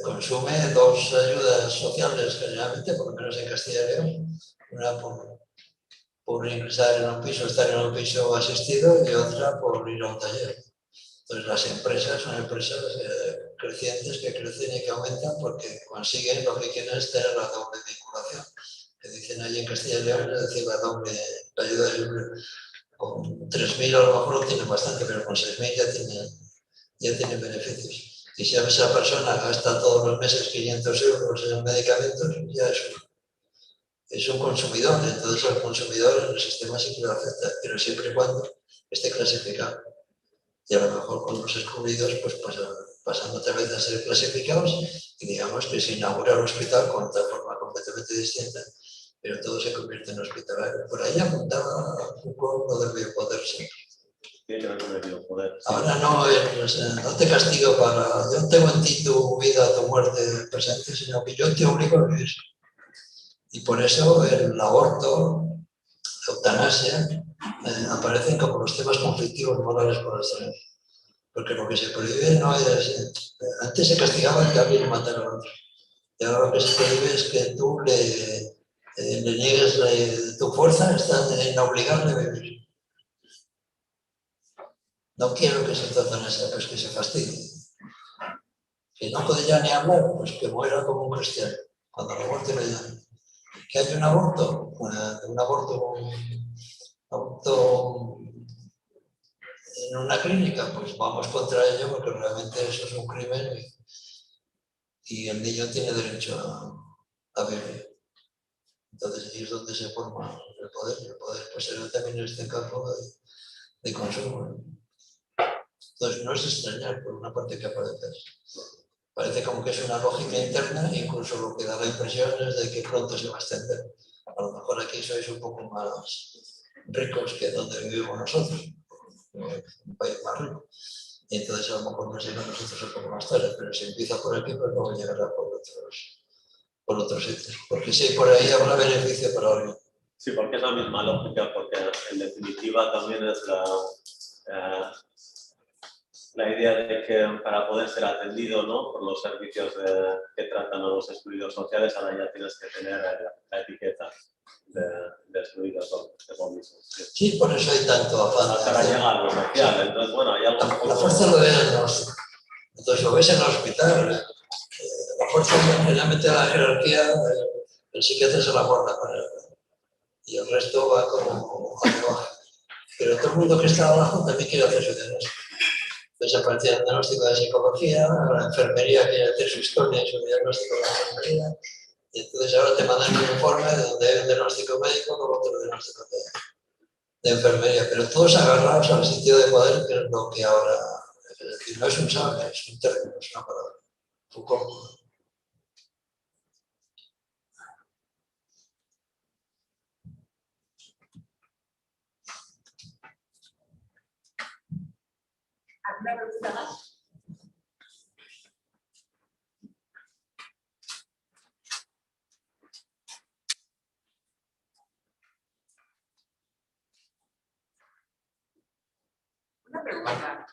consume dos ayudas sociales generalmente, por lo menos en Castilla y León, una por ingresar en un piso, estar en un piso asistido, y otra por ir a un taller. Entonces las empresas son empresas crecientes que crecen y que aumentan porque consiguen lo que quieren es tener la doble vinculación, que dicen allí en Castilla y León, es decir, la ayuda con 3.000 a lo mejor no tienen bastante, pero con 6.000 ya tienen beneficios. Y si esa persona gasta todos los meses 500 euros en medicamentos, ya es un consumidor. Entonces al consumidor en el sistema sí que lo afecta, pero siempre y cuando esté clasificado. Y a lo mejor con los excluidos pues pasan otra vez a ser clasificados y digamos que se inaugura el hospital con otra forma completamente distinta, pero todo se convierte en hospitalario. Por ahí apuntaba Foucault lo del biopoder. Ahora no te castigo yo tengo en ti tu vida, tu muerte presente, sino que yo te obligo a vivir. Y por eso el aborto, la eutanasia, aparecen como los temas conflictivos morales por excelencia. Porque lo que se prohíbe no es... Antes se castigaba el que alguien matara a otro. Y ahora lo que se prohíbe es que tú le niegues tu fuerza, estás en obligarle a vivir. No quiero que se eutanasia, pues que se fastidie. Que no puede ya ni hablar, pues que muera como un cristiano, cuando la muerte le llame. Que hay un aborto, un aborto en una clínica, pues vamos contra ello porque realmente eso es un crimen y el niño tiene derecho a vivir. Entonces ahí es donde se forma el poder, y el poder pues será también en este campo de consumo. Entonces no es extrañar por una parte que aparezcas. Parece como que es una lógica interna, incluso lo que da la impresión es de que pronto se va a extender. A lo mejor aquí sois un poco más ricos que donde vivimos nosotros, un país más rico. Y entonces a lo mejor nos llega a nosotros un poco más tarde, pero si empieza por aquí, pues luego llegará por otros sitios. Porque sí, por ahí habrá beneficio para alguien. Sí, porque es la misma lógica, porque en definitiva también es la idea de que para poder ser atendido, ¿no?, por los servicios que tratan a los excluidos sociales, ahora ya tienes que tener la etiqueta de excluidos de lo mismo. Sí, por eso hay tanto afán. Para llegar a lo social, entonces bueno, hay algo... La fuerza lo ves en los... Entonces lo ves en el hospital. La fuerza generalmente la jerarquía, el psiquiatra se la guarda para él. Y el resto va como abajo. Pero todo el mundo que está abajo también quiere hacer su diagnóstico. Entonces aparece el diagnóstico de psicología, la enfermería quiere hacer su historia y su diagnóstico de la enfermería. Y entonces ahora te mandan un informe donde hay un diagnóstico médico con otro diagnóstico de enfermería. Pero todos agarrados al sitio de poder, que es lo que ahora... Es decir, no es un saber, es un término, es una palabra. Foucault. ¿Alguna pregunta más? Una pregunta.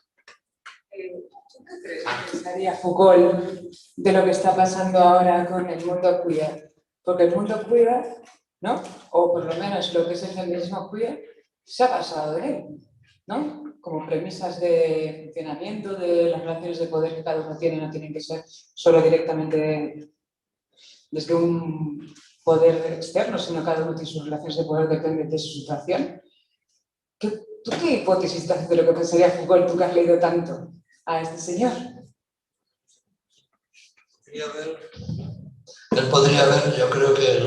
¿Tú qué crees que pensaría Foucault de lo que está pasando ahora con el mundo queer? Porque el mundo queer, ¿no?, o por lo menos lo que es el feminismo queer, se ha basado en él, ¿no?, como premisas de funcionamiento de las relaciones de poder que cada uno tiene, no tienen que ser solo directamente desde un poder externo, sino cada uno tiene sus relaciones de poder, depende de su situación. ¿Tú qué hipótesis te haces de lo que pensaría Foucault, tú que has leído tanto a este señor? Él podría ver, yo creo que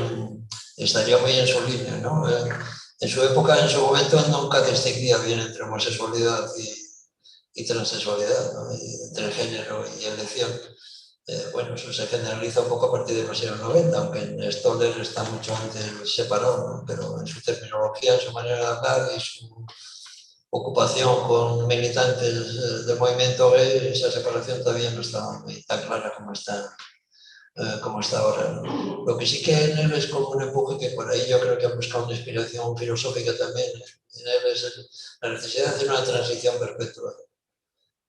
estaría muy en su línea, ¿no? En su época, en su momento, nunca distinguía bien entre homosexualidad y transexualidad, ¿no? Y entre género y elección. Bueno, eso se generaliza un poco a partir de los años 90, aunque en Stoller está mucho antes separado, ¿no? Pero en su terminología, en su manera de hablar y su ocupación con militantes del movimiento gay, esa separación todavía no está muy tan clara como está ahora, ¿no? Lo que sí que en él es como un empuje que por ahí yo creo que ha buscado una inspiración filosófica también. En él es la necesidad de hacer una transición perpetua,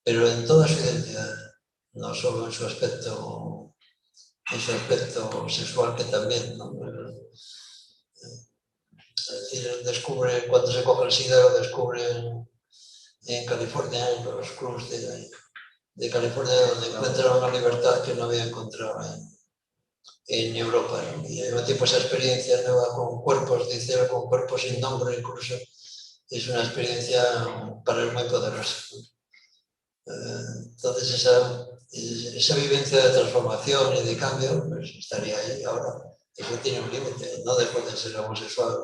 pero en toda su identidad, no solo en su aspecto sexual, que también, ¿no? Es decir, él descubre, cuando se coge el SIDA, lo descubre en California, en los clubs de California, donde encuentra una libertad que no había encontrado en Europa, ¿no? Y al mismo tiempo esa experiencia nueva con cuerpos, dice, con cuerpos sin nombre incluso, es una experiencia para él muy poderosa. Entonces esa vivencia de transformación y de cambio pues estaría ahí ahora. Eso tiene un límite, no dejó de ser homosexual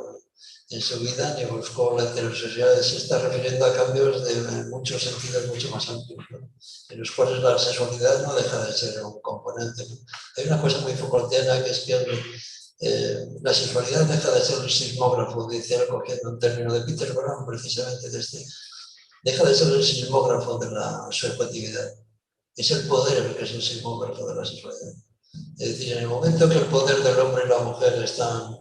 en su vida ni buscó la heterosexualidad, se está refiriendo a cambios de muchos sentidos mucho más amplios, ¿no? En los cuales la sexualidad no deja de ser un componente, ¿no? Hay una cosa muy Foucaultiana que es que la sexualidad deja de ser un sismógrafo, dice él, cogiendo un término de Peter Brown, precisamente deja de ser el sismógrafo de la subjetividad. Es el poder el que es el sismógrafo de la sexualidad. Es decir, en el momento que el poder del hombre y la mujer están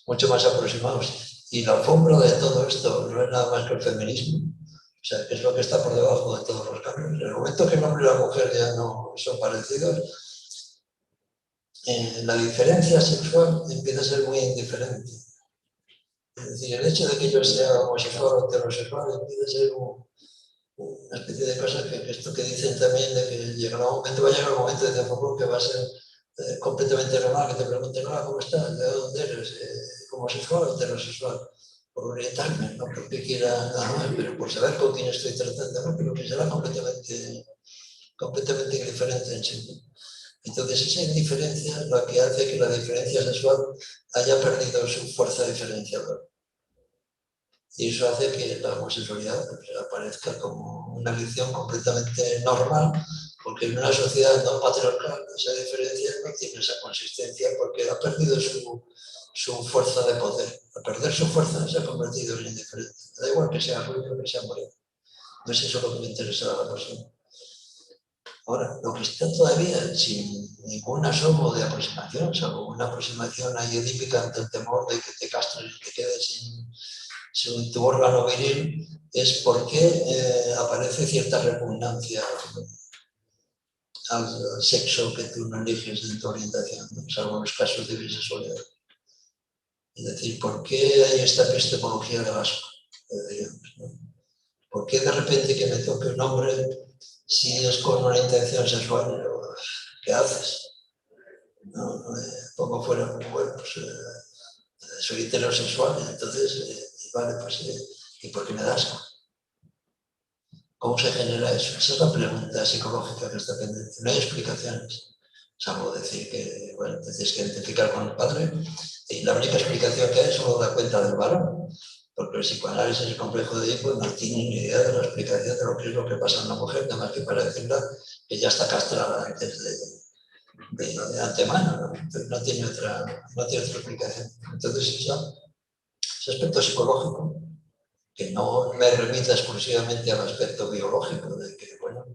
mucho más aproximados y la alfombra de todo esto no es nada más que el feminismo, o sea, que es lo que está por debajo de todos los cambios. En el momento que el hombre y la mujer ya no son parecidos, la diferencia sexual empieza a ser muy indiferente. Es decir, el hecho de que yo sea homosexual o heterosexual empieza a ser una especie de cosas que esto que dicen también de que llegará un momento, va a llegar un momento de Foucault que va a ser completamente normal, que te pregunten, ¿cómo estás? ¿De dónde eres? ¿Homosexual o heterosexual? Por orientarme, no porque quiera nada más, pero por saber con quién estoy tratando, ¿no? Pero que será completamente indiferente en sí. Entonces esa indiferencia es la que hace que la diferencia sexual haya perdido su fuerza diferenciadora. Y eso hace que la homosexualidad pues, aparezca como una elección completamente normal, porque en una sociedad no patriarcal esa diferencia no tiene esa consistencia porque ha perdido su fuerza de poder. Al perder su fuerza se ha convertido en indiferente. Da igual que sea rubio o que sea moreno. No es eso lo que me interesa a la persona. Ahora, lo que está todavía sin ningún asomo de aproximación, salvo una aproximación ahí edípica ante el temor de que te castres y te quedes sin tu órgano viril, es porque aparece cierta repugnancia al sexo que tú no eliges en tu orientación, ¿no? Salvo en los casos de bisexualidad. Es decir, ¿por qué hay esta epistemología del asco? ¿No? ¿Por qué de repente que me toque un hombre si es con una intención sexual? ¿Qué haces? No me pongo fuera como, bueno, pues soy heterosexual, entonces, vale, pues, ¿y por qué me da asco? ¿Cómo se genera eso? Esa es la pregunta psicológica que está pendiente. No hay explicaciones, salvo decir que, bueno, tienes que identificar con el padre y la única explicación que hay es solo la cuenta del varón, porque el psicoanálisis, el complejo de Edipo, no tiene ni idea de la explicación de lo que es lo que pasa en la mujer, nada más que para decirla que ya está castrada antes de antemano, ¿no? Entonces, no tiene otra explicación. Entonces, ese aspecto psicológico, que no me remita exclusivamente al aspecto biológico, de que, bueno,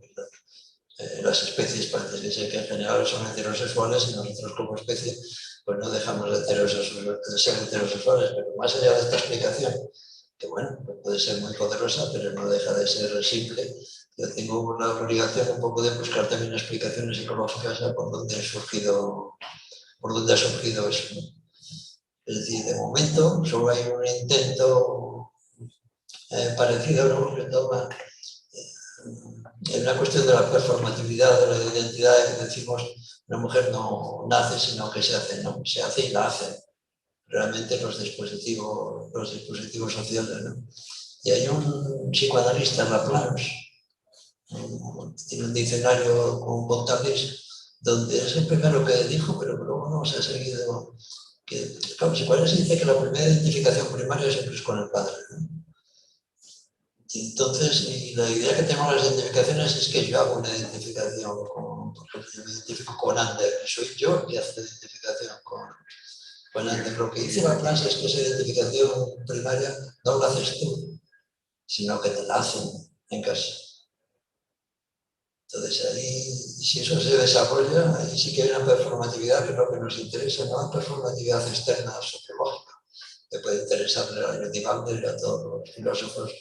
las especies parece ser que en general son heterosexuales y nosotros como especie pues no dejamos de ser heterosexuales, pero más allá de esta explicación, que bueno, puede ser muy poderosa, pero no deja de ser simple, yo tengo la obligación un poco de buscar también explicaciones psicológicas por dónde ha surgido eso, ¿no? Es decir, de momento solo hay un intento parecido, ¿no? Que toma en una cuestión de la performatividad, de la identidad, que decimos Una mujer no nace, sino que se hace, ¿no? Se hace y la hacen. Realmente los dispositivos sociales, ¿no? Y hay un psicoanalista, Laplace, tiene un diccionario con Montalis, donde es el primero que dijo, pero luego no se ha seguido, que claro, psicoanálisis dice que la primera identificación primaria siempre es con el padre, ¿no? Y entonces, y la idea que tengo de las identificaciones es que yo hago una identificación porque yo me identifico con Ander, soy yo que hace identificación con Ander. Lo que dice Laplace es que esa identificación primaria no la haces tú, sino que te la hacen en casa. Entonces ahí, si eso se desarrolla, ahí sí que hay una performatividad que es lo que nos interesa, no una performatividad externa sociológica, que puede interesarle a Judith Butler y a todos los filósofos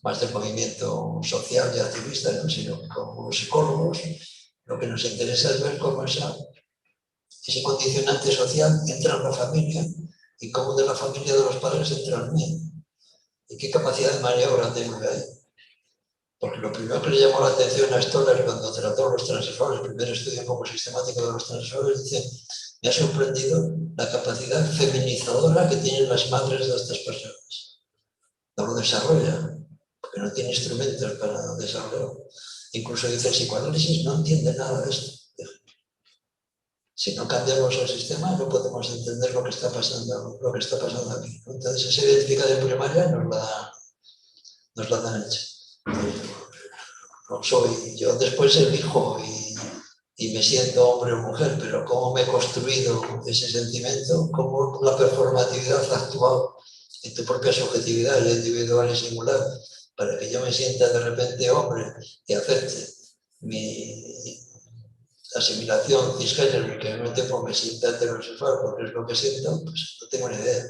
más del movimiento social y activista, ¿no? Sino que como psicólogos lo que nos interesa es ver cómo ese condicionante social entra en la familia y cómo de la familia de los padres entra en mí y qué capacidad de maniobra tengo ahí. Porque lo primero que le llamó la atención a Stoller cuando trató los transexuales, el primer estudio un poco sistemático de los transexuales, dice, me ha sorprendido la capacidad feminizadora que tienen las madres de estas personas. No lo desarrolla, porque no tiene instrumentos para desarrollarlo. Incluso dice, el psicoanálisis no entiende nada de esto. Si no cambiamos el sistema, no podemos entender lo que está pasando aquí. Entonces, esa identificación primaria nos la dan hecha. No soy, yo después elijo y me siento hombre o mujer, pero cómo me he construido ese sentimiento, cómo la performatividad ha actuado en tu propia subjetividad individual y singular, para que yo me sienta de repente hombre y acepte mi asimilación cisgénero y que al mismo tiempo me sienta heterosexual porque es lo que siento, pues no tengo ni idea.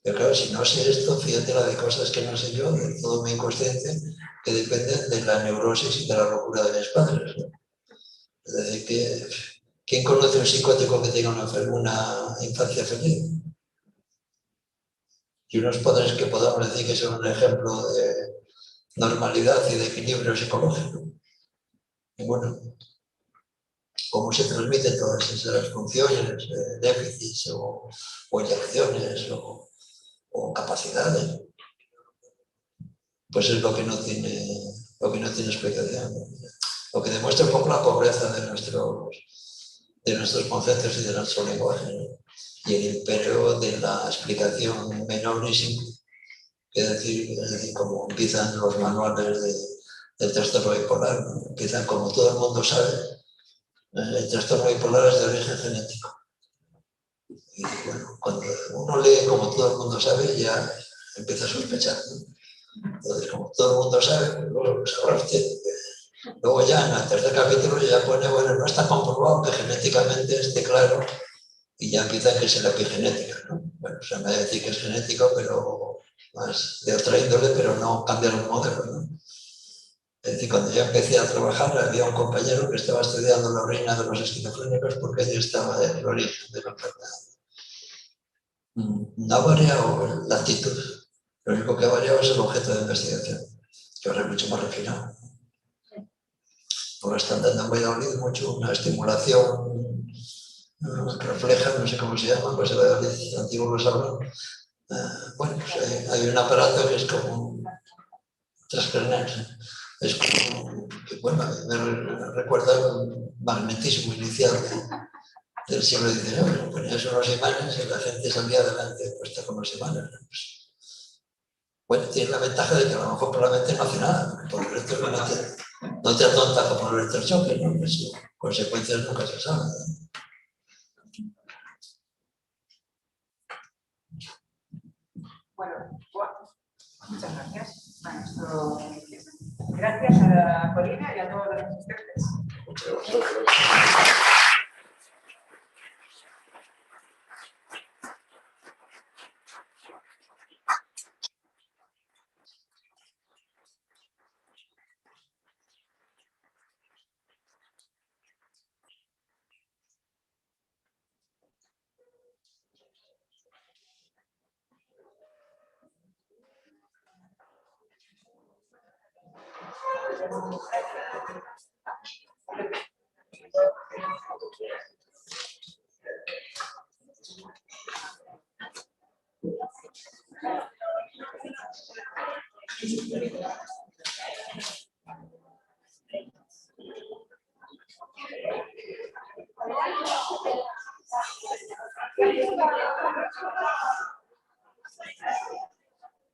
Pero claro, si no sé esto, fíjate la de cosas que no sé yo, de todo mi inconsciente, que dependen de la neurosis y de la locura de mis padres, ¿no? Es decir, ¿quién conoce un psicótico que tenga una infancia feliz? Y unos padres que podamos decir que son un ejemplo de normalidad y de equilibrio psicológico. Y bueno, ¿cómo se transmiten todas esas funciones, déficits o eyacciones o capacidades? Pues es lo que no tiene explicación. Lo que demuestra un poco la pobreza de nuestros conceptos y de nuestro lenguaje, ¿no? Y el imperio de la explicación menor y simple. Es decir, como empiezan los manuales del trastorno bipolar, ¿no? Empiezan como todo el mundo sabe, el trastorno bipolar es de origen genético. Y bueno, cuando uno lee como todo el mundo sabe, ya empieza a sospechar, ¿no? Entonces, como todo el mundo sabe, luego sabrá usted. Luego ya en el tercer capítulo ya pone, bueno, no está comprobado que genéticamente esté claro y ya empieza que es la epigenética, ¿no? Bueno, se me va a decir que es genético, pero más de otra índole, pero no cambia los modelos, ¿no? Es decir, cuando yo empecé a trabajar había un compañero que estaba estudiando la orina de los esquizofrénicos porque allí estaba el origen de la enfermedad. No ha variado la actitud, lo único que ha variado es el objeto de investigación, que ahora es mucho más refinado. Ahora están dando en Valladolid mucho una estimulación refleja, no sé cómo se llama, pues en Valladolid antiguo lo sabrán. Bueno, pues hay un aparato que es como transcranial, es como que, bueno, me recuerda un magnetismo inicial del siglo XIX, ponías unos imanes y la gente salía adelante puesta con los imanes. Pues, bueno, tiene la ventaja de que a lo mejor probablemente no hace nada, porque el resto no te atonta como el electrochoque, ¿no? Pues, consecuencias nunca se saben, ¿no? Bueno, muchas gracias. Gracias a Corina y a todos los asistentes. Muchas gracias. su prioridad.